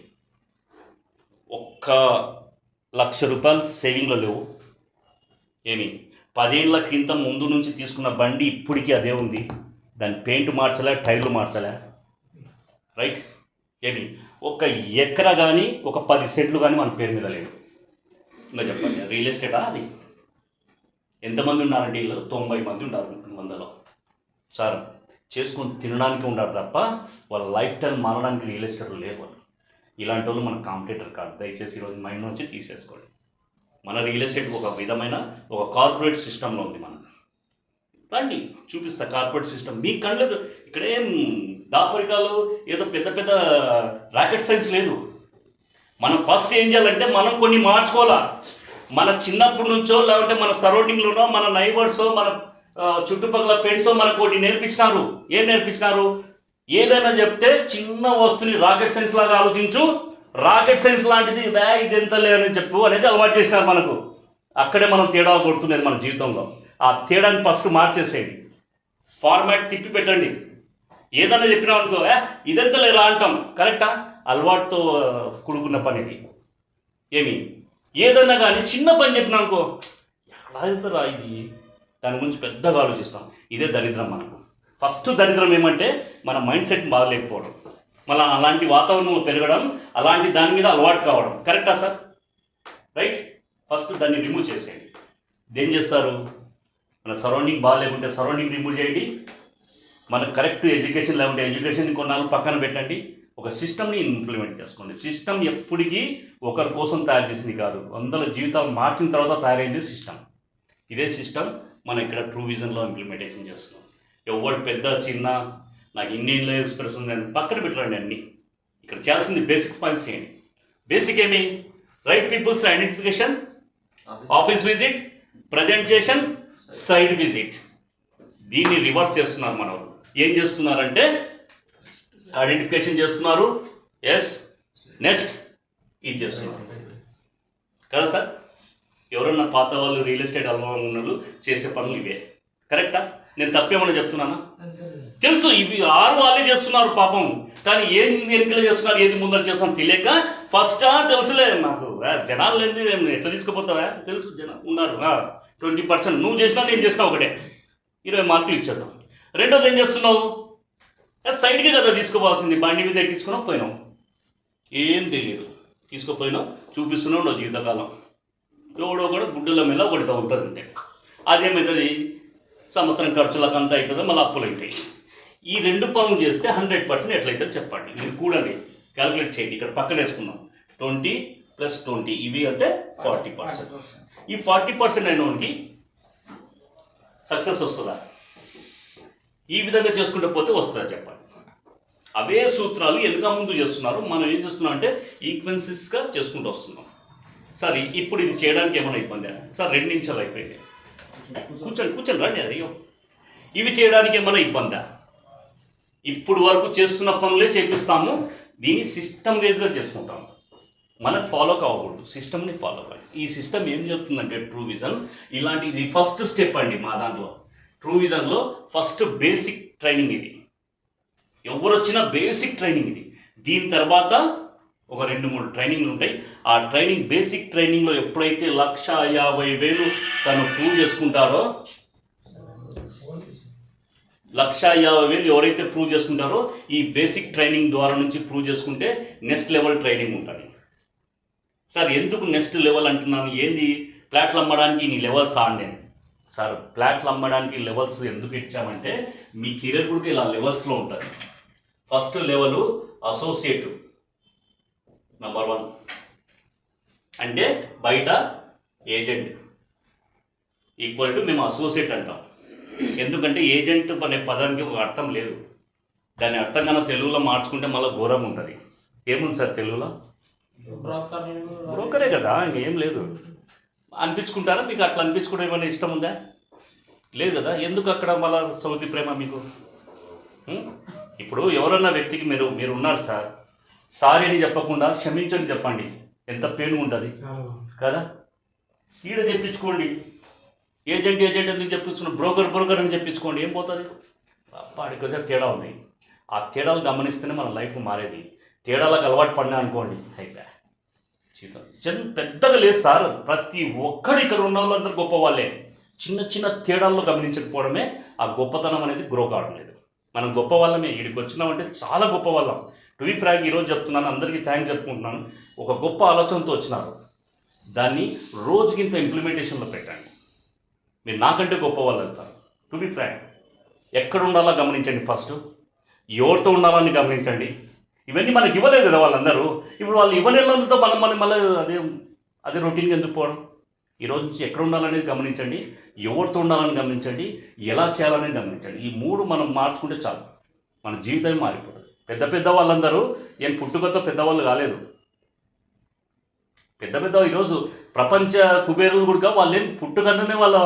₹1,00,000 సేవింగ్లో లేవు. ఏమి 10 ఏళ్ళ క్రితం ముందు నుంచి తీసుకున్న బండి ఇప్పటికీ అదే ఉంది, దాని పెయింట్ మార్చలే, టైర్లు మార్చలే, రైట్? ఏమి ఒక ఎకరా కానీ ఒక 10 సెంట్లు కానీ మన పేరు మీద లేదు. ఇంకా చెప్పండి, రియల్ ఎస్టేటా అది? ఎంతమంది ఉన్నారంటే వీళ్ళు? 90 మంది ఉన్నారు 100లో. సార్ చేసుకొని తినడానికి ఉంటారు తప్ప వాళ్ళ లైఫ్ టైం మారడానికి రియల్ ఎస్టేట్లో లేవు. ఇలాంటి వాళ్ళు మన కాంపిటేటర్ కాదు. దయచేసి ఈరోజు మైండ్ నుంచి తీసేసుకోండి. మన రియల్ ఎస్టేట్ ఒక విధమైన ఒక కార్పొరేట్ సిస్టంలో ఉంది. మనం రండి చూపిస్తా కార్పొరేట్ సిస్టమ్ మీ కళ్ళు. ఇక్కడేం దాపరికాలు ఏదో పెద్ద పెద్ద రాకెట్ సైన్స్ లేదు. మనం ఫస్ట్ ఏం చేయాలంటే మనం కొన్ని మార్చుకోవాలా. మన చిన్నప్పటి నుంచో లేదంటే మన సరౌండింగ్లోనో మన నైబర్సో మన చుట్టుపక్కల ఫ్రెండ్సో మనకు ఒకటి నేర్పించినారు. ఏం నేర్పించినారు? ఏదైనా చెప్తే చిన్న వస్తువుని రాకెట్ సైన్స్ లాగా ఆలోచించు, రాకెట్ సైన్స్ లాంటిది ఇది ఎంత లేదని చెప్పు అనేది అలవాటు చేసినారు మనకు. అక్కడే మనం తేడా కొడుతున్నది మన జీవితంలో. ఆ తేడాని ఫస్ట్ మార్చేసేయండి, ఫార్మాట్ తిప్పి పెట్టండి. ఏదన్నా చెప్పినాం అనుకో, ఇదంతా లేరా అంటాం. కరెక్టా? అలవాటుతో కూడుకున్న పని ఇది. ఏమి ఏదన్నా కానీ చిన్న పని చెప్పినా అనుకో, ఎలా వెళ్తారా ఇది, దాని గురించి పెద్దగా ఆలోచిస్తాం. ఇదే దరిద్రం మనకు. ఫస్ట్ దరిద్రం ఏమంటే మన మైండ్ సెట్ బాగలేకపోవడం, మళ్ళీ అలాంటి వాతావరణం పెరగడం, అలాంటి దాని మీద అలవాటు కావడం. కరెక్టా సార్? రైట్? ఫస్ట్ దాన్ని రిమూవ్ చేసేయండి. దేం చేస్తారు? మన సరౌండింగ్ బాగాలేకుంటే సరౌండింగ్ రిమూవ్ చేయండి. మనకు కరెక్ట్ ఎడ్యుకేషన్ లేకుంటే ఎడ్యుకేషన్ కొన్నాళ్ళు పక్కన పెట్టండి. ఒక సిస్టమ్ని ఇంప్లిమెంట్ చేసుకోండి. సిస్టమ్ ఎప్పటికీ ఒకరి కోసం తయారు చేసింది కాదు, 100 జీవితాలు మార్చిన తర్వాత తయారైంది సిస్టమ్. ఇదే సిస్టమ్ మనం ఇక్కడ ట్రూ విజన్లో ఇంప్లిమెంటేషన్ చేస్తున్నాం. ఎవరు పెద్ద చిన్న నాకు ఇండియన్ ఎక్స్ప్రెస్ ఉందని పక్కన పెట్టరండి. అన్నీ ఇక్కడ చేయాల్సింది బేసిక్ పాయింట్స్ చేయండి. బేసిక్ ఏమి? Right peoples identification, office visit, presentation, site visit. దీన్ని రివర్స్ చేస్తున్నారు మన వాళ్ళు. ఏం చేస్తున్నారంటే ఐడెంటిఫికేషన్ చేస్తున్నారు, ఎస్, నెక్స్ట్ ఇది చేస్తున్నారు కదా సార్? ఎవరన్నా పాత వాళ్ళు రియల్ ఎస్టేట్ అనుభవం ఉన్నవాళ్ళు చేసే పనులు ఇవే. కరెక్టా? నేను తప్పేమన్నా చెప్తున్నానా? తెలుసు, ఇవి 6 వాళ్ళే చేస్తున్నారు పాపం. కానీ ఏది వెనుకలు చేస్తున్నారు, ఏది ముందర చేస్తున్నారు తెలియక ఫస్ట్ తెలుసులే నాకు. జనాలు లేదు ఎట్లా తీసుకుపోతావా? తెలుసు జనం ఉన్నారు. 20% నువ్వు చేసినా నేను చేసినా ఒకటే, 20 మార్కులు ఇచ్చేద్దాం. రెండోది ఏం చేస్తున్నావు? సైడ్కి కదా తీసుకోవాల్సింది. బండి మీద ఎక్కించుకున్నావు, పోయినావు, ఏం తెలియదు, తీసుకుపోయినావు, చూపిస్తున్నావు నా జీవితకాలం. ఎవడో కూడా గుడ్డుల మీద ఒకటితో ఉంటుంది అంతే. అదేమవుతుంది? సంవత్సరం ఖర్చులకు అంతా అవుతుందో మళ్ళీ అప్పులు అవుతాయి. ఈ 2 పనులు చేస్తే 100% ఎట్లయితే చెప్పండి. మీరు కూడండి, క్యాలిక్యులేట్ చేయండి. ఇక్కడ పక్కన వేసుకున్నాం 20 + 20 ఇవి అంటే 40%. ఈ 40% అయిన వానికి సక్సెస్ వస్తుందా? ఈ విధంగా చేసుకుంటూ పోతే వస్తుందా చెప్పండి? అవే సూత్రాలు వెనుక ముందు చేస్తున్నారు. మనం ఏం చేస్తున్నాం అంటే ఈక్వెన్సీస్గా చేసుకుంటూ వస్తున్నాం. సార్ ఇప్పుడు ఇది చేయడానికి ఏమైనా ఇబ్బంది? సార్ 2 నిమిషాలు అయిపోయింది, కూర్చొని రండి. అయ్యో, ఇవి చేయడానికి ఏమైనా ఇబ్బందా? ఇప్పుడు వరకు చేస్తున్న పనులే చేపిస్తాము. దీన్ని సిస్టమ్ వేజ్గా చేసుకుంటాము. మనకు ఫాలో కావకూడదు, సిస్టమ్ని ఫాలో కావాలి. ఈ సిస్టమ్ ఏం చెప్తుందంటే ట్రూ విజన్ ఇలాంటి, ఇది ఫస్ట్ స్టెప్ అండి మా దాంట్లో. ట్రూ విజన్లో ఫస్ట్ బేసిక్ ట్రైనింగ్ ఇది. ఎవరు వచ్చినా బేసిక్ ట్రైనింగ్ ఇది. దీని తర్వాత ఒక 2-3 ట్రైనింగ్లు ఉంటాయి. ఆ ట్రైనింగ్ బేసిక్ ట్రైనింగ్లో ఎప్పుడైతే 1,50,000 తను ప్రూవ్ చేసుకుంటారో, 1,50,000 ఎవరైతే ప్రూవ్ చేసుకుంటారో ఈ బేసిక్ ట్రైనింగ్ ద్వారా నుంచి ప్రూవ్ చేసుకుంటే నెక్స్ట్ లెవెల్ ట్రైనింగ్ ఉంటుంది. సార్ ఎందుకు నెక్స్ట్ లెవెల్ అంటున్నాను? ఏంది ప్లాట్లు అమ్మడానికి నీ లెవెల్స్ ఆండి? సార్ ప్లాట్లు అమ్మడానికి లెవెల్స్ ఎందుకు ఇచ్చామంటే మీ కెరీర్ కూడా ఇలా లెవెల్స్లో ఉంటుంది. ఫస్ట్ లెవెల్ అసోసియేట్, నంబర్ 1 అంటే బయట ఏజెంట్ ఈక్వల్ టు మేము అసోసియేట్ అంటాం. ఎందుకంటే ఏజెంట్ అనే పదానికి ఒక అర్థం లేదు. దాని అర్థం కన్నా తెలుగులో మార్చుకుంటే మళ్ళీ ఘోరం ఉంటుంది. ఏముంది సార్ తెలుగులో? బ్రోకరే కదా, ఇంకేం లేదు. అనిపించుకుంటారా? మీకు అట్లా అనిపించుకోవడం ఏమైనా ఇష్టం ఉందా? లేదు కదా. ఎందుకు అక్కడ మళ్ళీ సౌతి ప్రేమ మీకు? ఇప్పుడు ఎవరన్నా వ్యక్తికి మీరు ఉన్నారు సార్, సారీ అని చెప్పకుండా క్షమించని చెప్పండి, ఎంత పెయిన్ ఉంటుంది కదా. ఈడ చెప్పించుకోండి, ఏజెంట్ ఎందుకు చెప్పించుకోండి, బ్రోకర్ అని చెప్పించుకోండి, ఏం పోతుంది? వాడికి తేడా ఉంది. ఆ తేడాలు గమనిస్తేనే మన లైఫ్ మారేది. తేడాలకు అలవాటు పడినా అనుకోండి అయిపోయా జీవితం. పెద్దగా లేదు సార్, ప్రతి ఒక్కరు ఇక్కడ ఉన్న వాళ్ళందరూ గొప్ప వాళ్ళే. చిన్న తేడాల్లో గమనించకపోవడమే ఆ గొప్పతనం అనేది గ్రో కావడం లేదు. మనం గొప్ప వాళ్ళమే, ఇక్కడికి వచ్చినామంటే చాలా గొప్ప వాళ్ళం. టు బి ఫ్రాంక్ ఈరోజు చెప్తున్నాను, అందరికీ థ్యాంక్స్ చెప్పుకుంటున్నాను. ఒక గొప్ప ఆలోచనతో వచ్చినారు, దాన్ని రోజుకింత ఇంప్లిమెంటేషన్లో పెట్టండి. మీరు నాకంటే గొప్ప వాళ్ళు అవుతారు. టు బి ఫ్రాంక్, ఎక్కడ ఉండాలో గమనించండి. ఫస్ట్ ఎవరితో ఉండాలని గమనించండి. ఇవన్నీ మనకి ఇవ్వలేదు కదా వాళ్ళందరూ. ఇప్పుడు వాళ్ళు ఇవ్వలేళ్ళతో మనం మళ్ళీ అదే రొటీన్గా ఎందుకు పోవడం? ఈరోజు నుంచి ఎక్కడ ఉండాలనేది గమనించండి, ఎవరితో ఉండాలని గమనించండి, ఎలా చేయాలనేది గమనించండి. ఈ మూడు మనం మార్చుకుంటే చాలు, మన జీవితం మారిపోతుంది. పెద్ద వాళ్ళందరూ ఏం పుట్టుకతో పెద్దవాళ్ళు కాలేదు. పెద్ద ఈరోజు ప్రపంచ కుబేరులు కూడా వాళ్ళేం పుట్టుకనే వాళ్ళ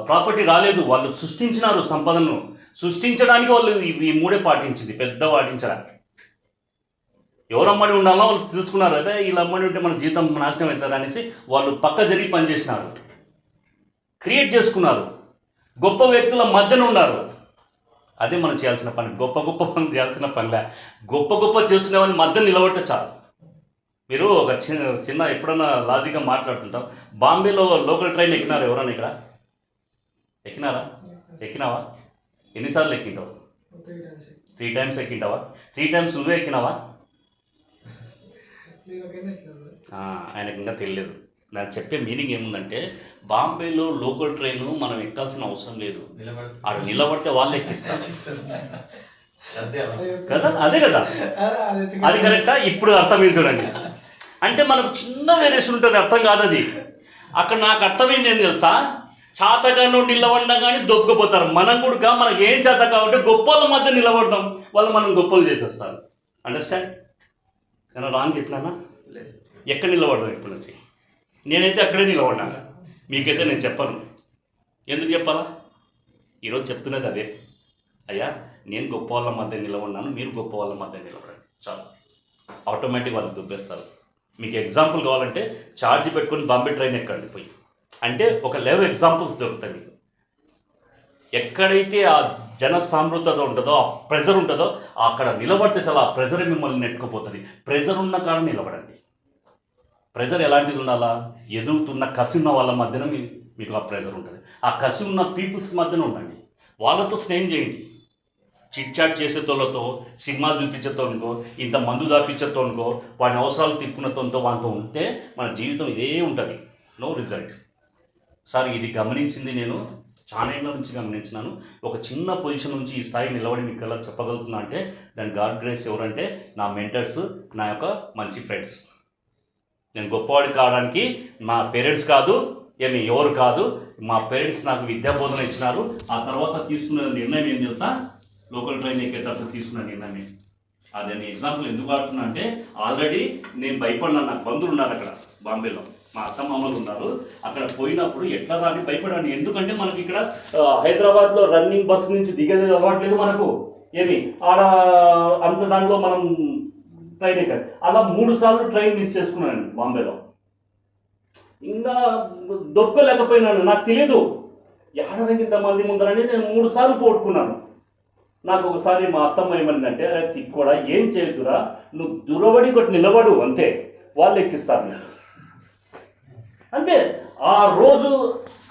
ప్రాపర్టీ రాలేదు. వాళ్ళు సృష్టించినారు సంపదను. సృష్టించడానికి వాళ్ళు ఈ మూడే పాటించింది, పెద్ద పాటించడానికి. ఎవరు అమ్మడి ఉండాలో వాళ్ళు తెలుసుకున్నారు. అదే వీళ్ళు అమ్మడి ఉంటే మన జీవితం నాశనం అవుతారు అనేసి వాళ్ళు పక్క జరిగి పనిచేసినారు, క్రియేట్ చేసుకున్నారు. గొప్ప వ్యక్తుల మధ్యన ఉన్నారు. అదే మనం చేయాల్సిన పని. గొప్ప పని చేయాల్సిన పనిలే, గొప్ప చేస్తున్నవని మధ్య నిలబడితే చాలు. మీరు ఒక చిన్న ఎప్పుడన్నా లాజిక్గా మాట్లాడుతుంటాం. బాంబేలో లోకల్ ట్రైన్ ఎక్కినారు ఎవరన్నా? ఇక్కడ ఎక్కినావా? ఎన్నిసార్లు ఎక్కింటావు? 3 times ఎక్కింటావా? 3 times నువ్వే ఎక్కినావా? ఆయనకు ఇంకా తెలియదు. నాకు చెప్పే మీనింగ్ ఏముందంటే, బాంబేలో లోకల్ ట్రైన్ మనం ఎక్కాల్సిన అవసరం లేదు, ఆడ నిలబడితే వాళ్ళు ఎక్కిస్తారు కదా. అదే కదా, అది కరెక్టా? ఇప్పుడు అర్థమైంది చూడండి. అంటే మనకు చిన్న వేరియేషన్ ఉంటుంది, అర్థం కాదు అది. అక్కడ నాకు అర్థమైంది ఏం తెలుసా? చాతగా నుండి నిలబడినా కానీ దొప్పుకుపోతారు. మనం కూడా మనకి ఏం చేత కాబట్టి గొప్పల మధ్య నిలబడతాం, వాళ్ళు మనం గొప్పలు చేసేస్తారు. అండర్స్టాండ్? నేను రాంగ్ చెప్పినానా? ఎక్కడ నిలబడదాం ఇప్పుడు నుంచి? నేనైతే అక్కడే నిలబడినా, మీకైతే నేను చెప్పను. ఎందుకు చెప్పాలా? ఈరోజు చెప్తున్నది అదే. అయ్యా, నేను గొప్ప వాళ్ళ మధ్య నిలబడినాను, మీరు గొప్ప వాళ్ళ మధ్య నిలబడండి, చాలు. ఆటోమేటిక్ వాళ్ళు దుబ్బేస్తారు. మీకు ఎగ్జాంపుల్ కావాలంటే ఛార్జ్ పెట్టుకొని బాంబే ట్రైన్ ఎక్కండి పోయి. అంటే ఒక 11 ఎగ్జాంపుల్స్ దొరుకుతాయి మీకు. ఎక్కడైతే ఆ జన సామృద్ధత ఉంటుందో, ఆ ప్రెజర్ ఉంటుందో, అక్కడ నిలబడితే చాలా ఆ ప్రెజర్ మిమ్మల్ని నెట్టుకుపోతుంది. ప్రెజర్ ఉన్న కాడ నిలబడండి. ప్రెజర్ ఎలాంటిది ఉండాలా? ఎదుగుతున్న కసి ఉన్న వాళ్ళ మధ్యన మీకు ఆ ప్రెజర్ ఉంటుంది. ఆ కసి ఉన్న పీపుల్స్ మధ్యన ఉండండి. వాళ్ళతో స్నేహం చేయండి. చిట్ చాట్ చేసేతోళ్ళతో, సినిమాలు చూపించేతోనుకో, ఇంత మందు దాపించేతోనుకో, వాడి అవసరాలు తిప్పునతోతో వాటితో ఉంటే మన జీవితం ఇదే ఉంటుంది, నో రిజల్ట్. సార్, ఇది గమనించింది నేను చాలా ఏళ్ళ నుంచి గమనించినాను. ఒక చిన్న పొజిషన్ నుంచి ఈ స్థాయి నిలబడి మీకు ఎలా చెప్పగలుగుతున్నా అంటే దాని గాడ్ గ్రేస్. ఎవరంటే నా మెంటర్స్, నా యొక్క మంచి ఫ్రెండ్స్. నేను గొప్పవాడి కావడానికి మా పేరెంట్స్ కాదు, ఎవరు కాదు, మా పేరెంట్స్ నాకు విద్యాబోధన ఇచ్చినారు. ఆ తర్వాత తీసుకున్న నిర్ణయం ఏం తెలుసా? లోకల్ ట్రైన్ ఎక్కేటప్పుడు తీసుకున్న నిర్ణయం. అదే నేను ఎగ్జాంపుల్ ఎందుకు ఆడుతున్నా అంటే, ఆల్రెడీ నేను భయపడినా. నాకు బంధువులు ఉన్నారు అక్కడ బాంబేలో, మా అత్తమామలు ఉన్నారు. అక్కడ పోయినప్పుడు ఎట్లా రాని భయపడాను. ఎందుకంటే మనకి ఇక్కడ హైదరాబాద్లో రన్నింగ్ బస్సు నుంచి దిగేది అలవాట్లేదు మనకు. ఆడ అంత దాంట్లో మనం ట్రైన్ ఎక్కాలి. అలా 3 సార్లు ట్రైన్ మిస్ చేసుకున్నాను బాంబేలో. ఇంకా దొక్కలేకపోయినాను. నాకు తెలీదు ఏడాదికి ఇంతమంది ముందరని నేను 3 సార్లు పోగొట్టుకున్నాను. నాకు ఒకసారి మా అత్తమ్మ ఏమనిందంటే, అరే తిక్కుడా, ఏం చేయదురా, నువ్వు దురబడి కొట్టి నిలబడు, అంతే, వాళ్ళు ఎక్కిస్తారు నేను అంతే. ఆ రోజు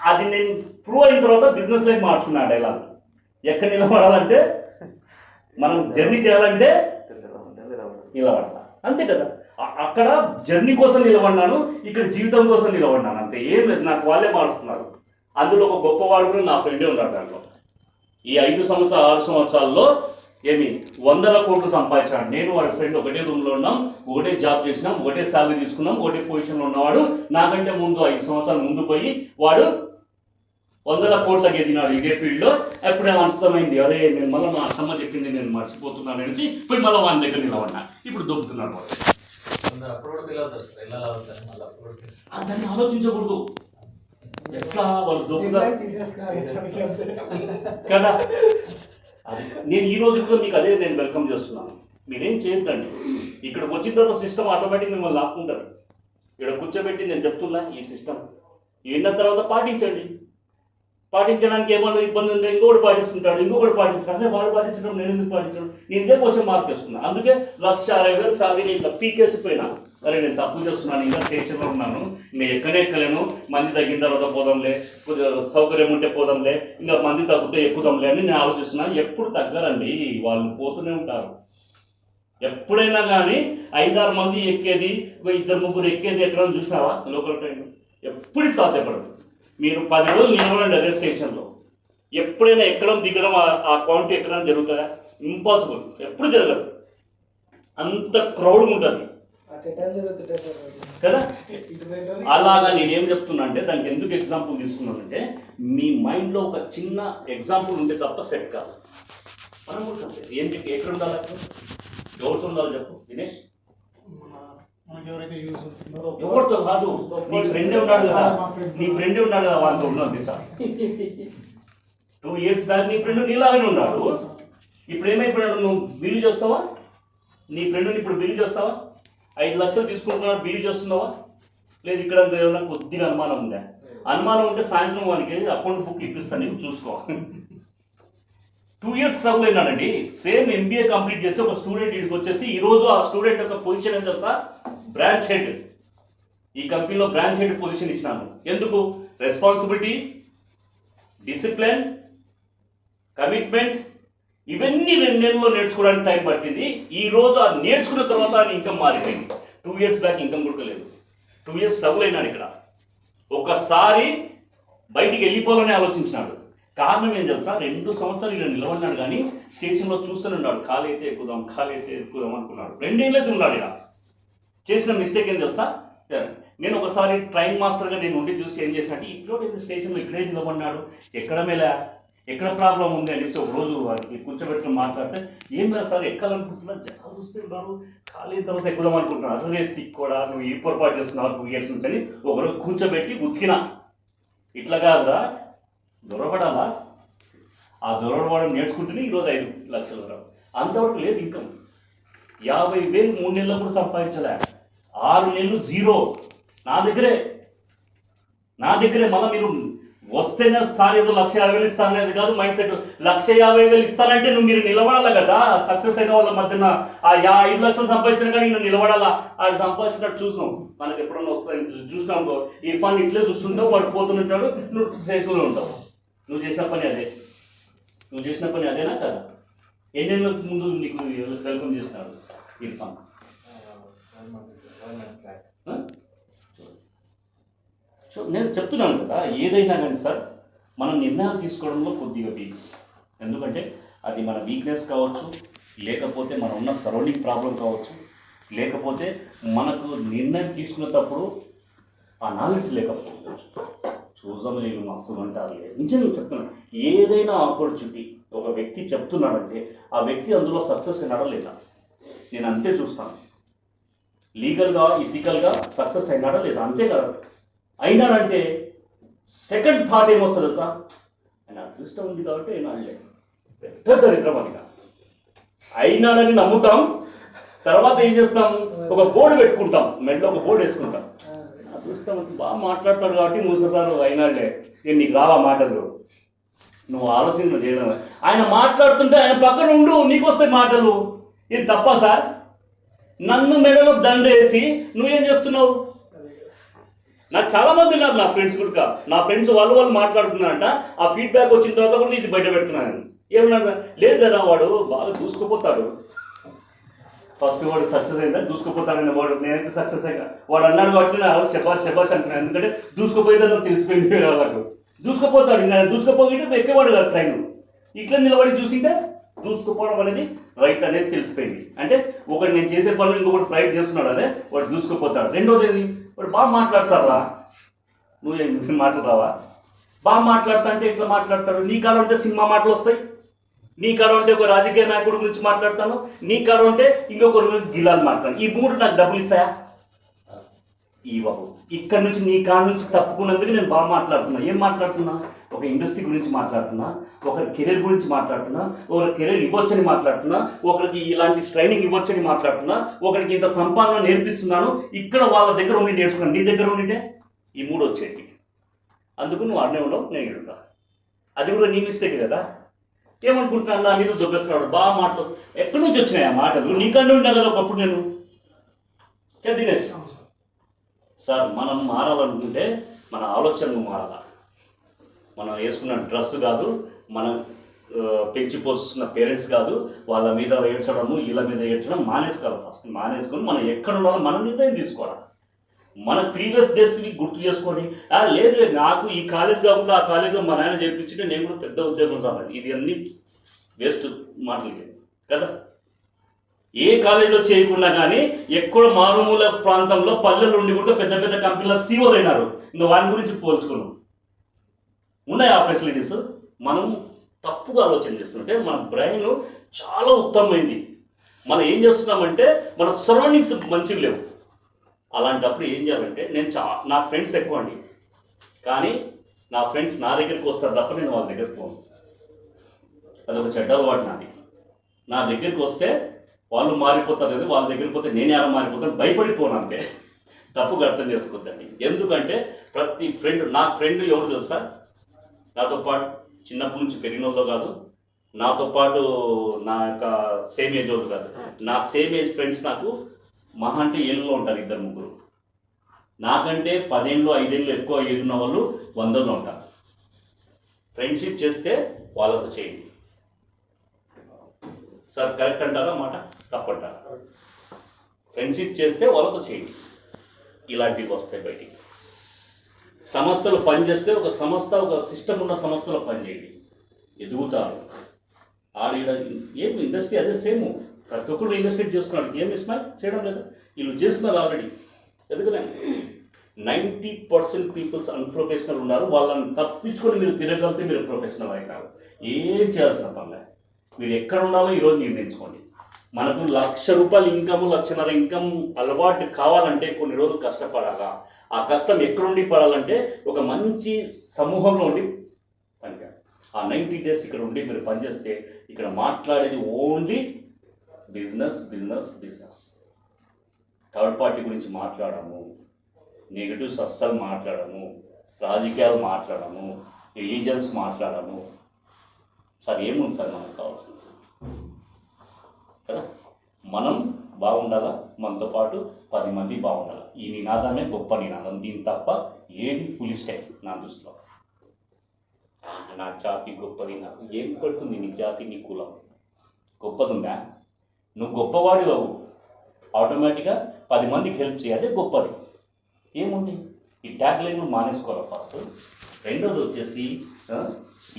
అది నేను ప్రూవ్ అయిన తర్వాత బిజినెస్ లైఫ్ మార్చుకున్నా. డైలాగ్ ఎక్కడ నిలబడాలంటే, మనం జర్నీ చేయాలంటే నిలబడాలి, అంతే కదా. అక్కడ జర్నీ కోసం నిలబడినాను, ఇక్కడ జీవితం కోసం నిలబడినాను, అంతే. ఏం లేదు, నాకు వాళ్ళే మారుస్తున్నారు. అందులో ఒక గొప్పవాడు కూడా నా ఫ్రెండే ఉన్నాడు. దాంట్లో ఈ 5 సంవత్సరాలు 6 సంవత్సరాల్లో ఏమి 100 కోట్లు సంపాదించాడు. నేను వాడి ఫ్రెండ్ ఒకటే రూమ్లో ఉన్నాం, ఒకటే జాబ్ చేసినాం, ఒకటే శాలరీ తీసుకున్నాం, ఒకటే పొజిషన్లో ఉన్నవాడు నాకంటే ముందు 5 సంవత్సరాల ముందు పోయి వాడు 100 కోట్లకి ఎదిగినాడు ఇదే ఫీల్డ్లో. ఎప్పుడే అర్థమైంది, అరే నేను మళ్ళీ మా అత్తమ్మ చెప్పింది నేను మర్చిపోతున్నాను అనేసి పోయి మళ్ళీ వాని దగ్గర నిలబడినా. ఇప్పుడు దొబ్బుతున్నాడు వాడు. దాన్ని ఆలోచించకూడదు. ఎట్లా వాళ్ళు దొబ్బుతారు కదా. నేను ఈ రోజు కూడా మీకు అదే నేను వెల్కమ్ చేస్తున్నాను. మీరేం చేయొద్దండి. ఇక్కడికి వచ్చిన తర్వాత సిస్టమ్ ఆటోమేటిక్ మిమ్మల్ని లాక్కుంటారు. ఇక్కడ కూర్చోబెట్టి నేను చెప్తున్నా ఈ సిస్టమ్ విన్న తర్వాత పాటించండి. పాటించడానికి ఏమన్నా ఇబ్బంది ఉంటే ఇంకొకటి పాటిస్తాడు, అదే వాడు పాటించడం నేను ఎందుకు పాటించడం. నేను ఇదే క్వశ్చన్ మార్క్ వేసుకున్నాను. అందుకే 1,60,000 సాలరీ ఇట్లా పీకేసిపోయినా. అరే నేను తప్పు చేస్తున్నాను, ఇంకా స్టేషన్లో ఉన్నాను, నేను ఎక్కలేను, మంది తగ్గిన తర్వాత పోదాంలే, సౌకర్యం ఉంటే పోదాంలే, ఇంకా మంది తగ్గితే ఎక్కుదాంలే అని నేను ఆలోచిస్తున్నాను. ఎప్పుడు తగ్గరండి, వాళ్ళు పోతూనే ఉంటారు. ఎప్పుడైనా కానీ 5-6 మంది ఎక్కేది, 2-3 ఎక్కేది ఎక్కడైనా చూసినావా లోకల్ ట్రైన్? ఎప్పుడు సాధ్యపడదు. మీరు 10 రోజులు నిలబడండి అదే స్టేషన్లో, ఎప్పుడైనా ఎక్కడం దిగడం ఆ క్వాంటిటీ ఎక్కడం జరుగుతుందా? ఇంపాసిబుల్, ఎప్పుడు జరగదు. అంత క్రౌడ్ ఉంటుంది కదా. అలాగా నేనేం చెప్తున్నా అంటే దానికి ఎందుకు ఎగ్జాంపుల్ తీసుకున్నానంటే మీ మైండ్లో ఒక చిన్న ఎగ్జాంపుల్ ఉంటే తప్ప సెట్ కాదు. మనం కూడా ఏంటి ఎక్కడ ఉండాలి, ఎవరితో ఉండాలి చెప్పు దినేష్? ఎవరితో కాదు, నీ ఫ్రెండే ఉన్నాడు కదా, వాళ్ళతో ఉన్నది చాలు. 2 years బ్యాక్ నీ ఫ్రెండ్ నీలాగానే ఉన్నాడు. ఇప్పుడు ఏమైపోయాడు? నువ్వు బిల్లు చేస్తావా? నీ ఫ్రెండ్ని ఇప్పుడు బిల్లు చేస్తావా? 5 లక్షలు తీసుకుంటున్నాడు, బిల్లు చేస్తున్నావా? లేదు ఇక్కడ ఏమైనా కొద్దిగా అనుమానం ఉందా? అనుమానం ఉంటే సాయంత్రం వానికి అకౌంట్ బుక్ ఇప్పిస్తాను, నీకు చూసుకో. 2 years స్ట్రగుల్ అయినాడండి. సేమ్ MBA కంప్లీట్ చేసి ఒక స్టూడెంట్ ఇక్కడికి వచ్చేసి ఈరోజు ఆ స్టూడెంట్ యొక్క పొజిషన్ ఏం తెలుసా? Branch head. ఈ కంపెనీలో బ్రాంచ్ హెడ్ పొజిషన్ ఇచ్చినాను. ఎందుకు? రెస్పాన్సిబిలిటీ, డిసిప్లిన్, కమిట్మెంట్, ఇవన్నీ 2 నెలల్లో నేర్చుకోవడానికి టైం పట్టింది. ఈ రోజు ఆ నేర్చుకున్న తర్వాత ఆయన ఇన్కమ్ మారిపోయింది. 2 years బ్యాక్ ఇన్కమ్ కూడా లేదు. 2 years స్ట్రగుల్ అయినాడు ఇక్కడ. ఒకసారి బయటికి వెళ్ళిపోవాలని ఆలోచించినాడు. కారణం ఏం తెలుసా? 2 సంవత్సరాలు ఇలా నిలబడినాడు కానీ స్టేషన్లో చూస్తూనే ఉన్నాడు. కాలు అయితే ఎక్కుదాం అనుకున్నాడు. 2 ఏళ్ళు అయితే ఉన్నాడు ఇలా. చేసిన మిస్టేక్ ఏం తెలుసా? నేను ఒకసారి ట్రైన్ మాస్టర్గా నేను ఉండి చూసి ఏం చేసినట్టు ఇప్పుడు స్టేషన్లో ఇక్కడే నిలబడినాడు, ఎక్కడ ప్రాబ్లం ఉంది అనేసి ఒక రోజు వారికి కూర్చోబెట్టుకుని మాట్లాడితే, ఏం లేదు సార్ ఎక్కాలనుకుంటున్నాను, జనాలు చూస్తే ఉన్నారు, ఖాళీ తర్వాత ఎక్కుదాం అనుకుంటున్నాను. అదే తిక్కోడా, నువ్వు ఈ పొరపాటు చేస్తున్నావు 2 years నుంచి అని ఒకరోజు కూర్చోబెట్టి ఉతికినా. ఇట్లా కాదురా, దొరకడాలా, ఆ దొరకడం నేర్చుకుంటేనే ఈరోజు 5 లక్షలు రావు. అంతవరకు లేదు ఇన్కమ్. 50,000 3 నెలలు కూడా సంపాదించలే. 6 నెలలు జీరో. నా దగ్గరే మళ్ళీ మీరు వస్తేనే సార్ ఏదో 1,50,000 ఇస్తాననేది కాదు మైండ్ సెట్. 1,50,000 ఇస్తానంటే మీరు నిలబడాలి కదా. సక్సెస్ అయిన వాళ్ళ మధ్యన ఆ 5 లక్షలు సంపాదించిన కానీ నువ్వు నిలబడాలా. ఆడు సంపాదించినట్టు చూసాం, మనకి ఎప్పుడన్నా వస్తాయి చూసినాం. ఈ పని ఇట్లే చూస్తుంటావు, వాడు పోతుంటాడు, నువ్వు స్టేషన్లో ఉంటావు. నువ్వు చేసిన పని అదేనా కదా? ఎన్నేళ్ళ ముందు నీకు వెల్కమ్ చేస్తున్నాడు ఇర్ఫాన్. సో నేను చెప్తున్నాను కదా, ఏదైనా కానీ సార్ మనం నిర్ణయాలు తీసుకోవడంలో కొద్దిగా వీక్. ఎందుకంటే అది మన వీక్నెస్ కావచ్చు, లేకపోతే మనం ఉన్న సరౌండింగ్ ప్రాబ్లం కావచ్చు, లేకపోతే మనకు నిర్ణయం తీసుకునేటప్పుడు ఆ నాలెడ్జ్ లేకపోవచ్చు. చూద్దాం నేను మస్తు అంటారు. నిజంగా చెప్తున్నాను, ఏదైనా ఆపర్చునిటీ ఒక వ్యక్తి చెప్తున్నాడంటే ఆ వ్యక్తి అందులో సక్సెస్ అయినాడా లేదా నేను అంతే చూస్తాను. లీగల్గా ఇథికల్గా సక్సెస్ అయినాడా లేదా, అంతే కదా. అయినాడంటే సెకండ్ థాట్ ఏమొస్తుంది తెలుసా? ఆయన అదృష్టం ఉంది కాబట్టి అయినాడులే, పెద్ద దరిద్రం అదిగా. అయినాడని నమ్ముతాం, తర్వాత ఏం చేస్తాం? ఒక బోర్డు పెట్టుకుంటాం, మెడలో ఒక బోర్డు వేసుకుంటాం. అదృష్టం బాగా మాట్లాడతాడు కాబట్టి మూససారు అయినాడులే, నేను నీకు రావా మాటలు, నువ్వు ఆలోచన చేయడం. ఆయన మాట్లాడుతుంటే ఆయన పక్కన ఉండు, నీకు వస్తాయి మాటలు. ఇది తప్ప సార్? నన్ను మెడలో దండేసి నువ్వేం చేస్తున్నావు? నాకు చాలా మంది ఉన్నారు నా ఫ్రెండ్స్ కూడా. నా ఫ్రెండ్స్ వాళ్ళు మాట్లాడుతున్నారంట. ఆ ఫీడ్బ్యాక్ వచ్చిన తర్వాత కూడా ఇది బయట పెడుతున్నాను. ఏమన్నా లేదు కదా, వాడు బాగా దూసుకుపోతాడు. ఫస్ట్ వాడు సక్సెస్ అయిందా, దూసుకుపోతాడని వాడు. నేనైతే సక్సెస్ అయ్యా వాడు అన్నాడు కాబట్టి నా శబాష్ అంటున్నాను. ఎందుకంటే దూసుకుపోయిందని నాకు తెలిసిపోయింది వాళ్ళకు. దూసుకుపోతాడు, ఇంకా దూసుకుపోయింటే ఎక్కేవాడు కదా ట్రైన్. ఇట్లా నిలబడి చూసింటే దూసుకుపోవడం అనేది రైట్ అనేది తెలిసిపోయింది. అంటే ఒకటి నేను చేసే పనులు ఇంకొకటి ఫ్రైట్ చేస్తున్నాడు అదే వాడు దూసుకుపోతాడు. రెండోది ఏది, వాడు బాగా మాట్లాడతారా, నువ్వేం మాటలు రావా, బాగా మాట్లాడతా అంటే ఎట్లా మాట్లాడతాడు, నీ కాడ ఉంటే సినిమా మాటలు వస్తాయి, నీ కాడ ఉంటే ఒక రాజకీయ నాయకుడి గురించి మాట్లాడతాను, నీ కాడ ఉంటే ఇంకొకరి గురించి గిలాలు మాట్లాడతాను. ఈ మూడు నాకు డబ్బులు ఇస్తాయా? ఇవ్వవు. ఇక్కడ నుంచి నీ కాడ నుంచి తప్పుకున్నందుకు నేను బాగా మాట్లాడుతున్నా. ఏం మాట్లాడుతున్నా? ఒక ఇండస్ట్రీ గురించి మాట్లాడుతున్నా, ఒకరి కెరీర్ గురించి మాట్లాడుతున్నా, ఒకరి కెరీర్ ఇవ్వచ్చని మాట్లాడుతున్నా, ఒకరికి ఇలాంటి ట్రైనింగ్ ఇవ్వచ్చని మాట్లాడుతున్నా, ఒకరికి ఇంత సంపాదన నేర్పిస్తున్నాను. ఇక్కడ వాళ్ళ దగ్గర ఉండి నేర్చుకున్నాను, నీ దగ్గర ఉండితే ఈ మూడు వచ్చేది. అందుకు నువ్వు అన్నీ ఉండవు, నేను ఇడుగా. అది కూడా నీ మిస్టేక్ కదా. ఏమనుకుంటున్నాను, నా మీద దొబ్బేస్తున్నాడు, బాగా మాటలు ఎక్కడి నుంచి వచ్చినాయి ఆ మాటలు? నీకన్నా ఉన్నా కదా ఒకప్పుడు నేను. దినేష్ సార్, మనం మారాలనుకుంటే మన ఆలోచనలు మారాలా. మనం వేసుకున్న డ్రెస్ కాదు, మనం పెంచి పోస్తున్న పేరెంట్స్ కాదు, వాళ్ళ మీద ఏడ్చడము వీళ్ళ మీద ఏడ్చడం మానేసుకోవాలి. ఫస్ట్ మానేసుకొని మనం ఎక్కడ ఉన్నామో మనం నిర్ణయం తీసుకోవాలి. మన ప్రీవియస్ డేస్ని గుర్తు చేసుకొని లేదు నాకు ఈ కాలేజ్ కాకుండా ఆ కాలేజ్లో మా నాయన చేర్పించుంటే నేను కూడా పెద్ద ఉద్యోగం సార్, ఇది అన్నీ వేస్ట్ మాటలు కదా. ఏ కాలేజీలో చేయకుండా కానీ ఎక్కడ మారుమూల ప్రాంతంలో పల్లెలు ఉండి కూడా పెద్ద పెద్ద కంపెనీలకు సీఓలు అయినారు. ఇంకా వారి గురించి పోల్చుకున్నాం. ఉన్నాయి ఆ ఫెసిలిటీస్. మనం తప్పుగా ఆలోచన చేస్తుంటే మన బ్రెయిన్ చాలా ఉత్తమమైంది. మనం ఏం చేస్తున్నామంటే మన సరౌండింగ్స్ మంచిగా లేవు. అలాంటప్పుడు ఏం చేయాలంటే నేను నా ఫ్రెండ్స్ ఎక్కువ అండి, కానీ నా ఫ్రెండ్స్ నా దగ్గరికి వస్తారు తప్ప నేను వాళ్ళ దగ్గరికి పోను. అదొక చెడ్డ అలవాటు నాది. నా దగ్గరికి వస్తే వాళ్ళు మారిపోతారు కదా, వాళ్ళ దగ్గరికి పోతే నేను ఎలా మారిపోతాను భయపడిపోను అంతే. తప్పుగా అర్థం చేసుకోవద్దండి. ఎందుకంటే ప్రతి ఫ్రెండ్, నా ఫ్రెండ్ ఎవరు తెలుసా, నాతో పాటు చిన్నప్పటి నుంచి పెరిగిన వాళ్ళు కాదు, నాతో పాటు నా యొక్క సేమ్ ఏజ్ వాళ్ళు కాదు, నా సేమ్ ఏజ్ ఫ్రెండ్స్ నాకు మహా అంటే ఏళ్ళలో ఉంటారు, 2-3. నాకంటే 10 ఏళ్ళు 5 ఏళ్ళు ఎక్కువ ఏజ్ ఉన్న వాళ్ళు 100లో ఉంటారు. ఫ్రెండ్షిప్ చేస్తే వాళ్ళతో చేయండి సార్. కరెక్ట్ అంటారా మాట? తప్పంటారా? ఫ్రెండ్షిప్ చేస్తే వాళ్ళతో చేయండి, ఇలాంటివి వస్తాయి బయటికి. సంస్థలు పనిచేస్తే ఒక సంస్థ, ఒక సిస్టమ్ ఉన్న సంస్థలో పనిచేయండి, ఎదుగుతారు. ఆడ ఏం ఇండస్ట్రీ అదే సేమ్, ప్రతి ఒక్కరు ఇన్వెస్టిగేట్ చేసుకున్నాడు. ఏం ఇస్మాయిల్ చేయడం లేదా? వీళ్ళు చేస్తున్నారు ఆల్రెడీ. ఎందుకలే 90% పీపుల్స్ అన్ప్రొఫెషనల్ ఉన్నారు. వాళ్ళని తప్పించుకొని మీరు తిరగలిగితే మీరు ప్రొఫెషనల్ అవుతారు. ఏం చేయాల్సిన పనిలే. మీరు ఎక్కడ ఉండాలో ఈరోజు నిర్ణయించుకోండి. మనకు ₹1,00,000 ఇన్కమ్, ₹1,50,000 ఇన్కమ్ అలవాటు కావాలంటే కొన్ని రోజులు కష్టపడాలా. ఆ కష్టం ఎక్కడుండి పడాలంటే ఒక మంచి సమూహంలో ఉండి పనిచేయాలి. ఆ 90 డేస్ ఇక్కడ ఉండి మీరు పనిచేస్తే ఇక్కడ మాట్లాడేది only business business business. Third party గురించి మాట్లాడము, నెగిటివ్స్ అస్సలు మాట్లాడము, రాజకీయాలు మాట్లాడము, రిలీజియన్స్ మాట్లాడము. సార్ ఏముంది సార్ మనకు కావాల్సింది కదా, మనం బాగుండాలా, మనతో పాటు 10 మంది బాగుండాలి. ఈ నినాదమే గొప్ప నినాదం. దీని తప్ప ఏది ఫుల్ స్టైల్ నా దృష్టిలో. నా జాతి గొప్పది, నాకు ఏం పడుతుంది నీ జాతి, నీ కులం గొప్పదుందా? నువ్వు గొప్పవాడి బాబు, ఆటోమేటిక్గా 10 మందికి హెల్ప్ చేయాలి, గొప్పది. ఏముంది? ఈ ట్యాగ్ లైన్ మానేసుకోవాలి ఫస్ట్. రెండోది వచ్చేసి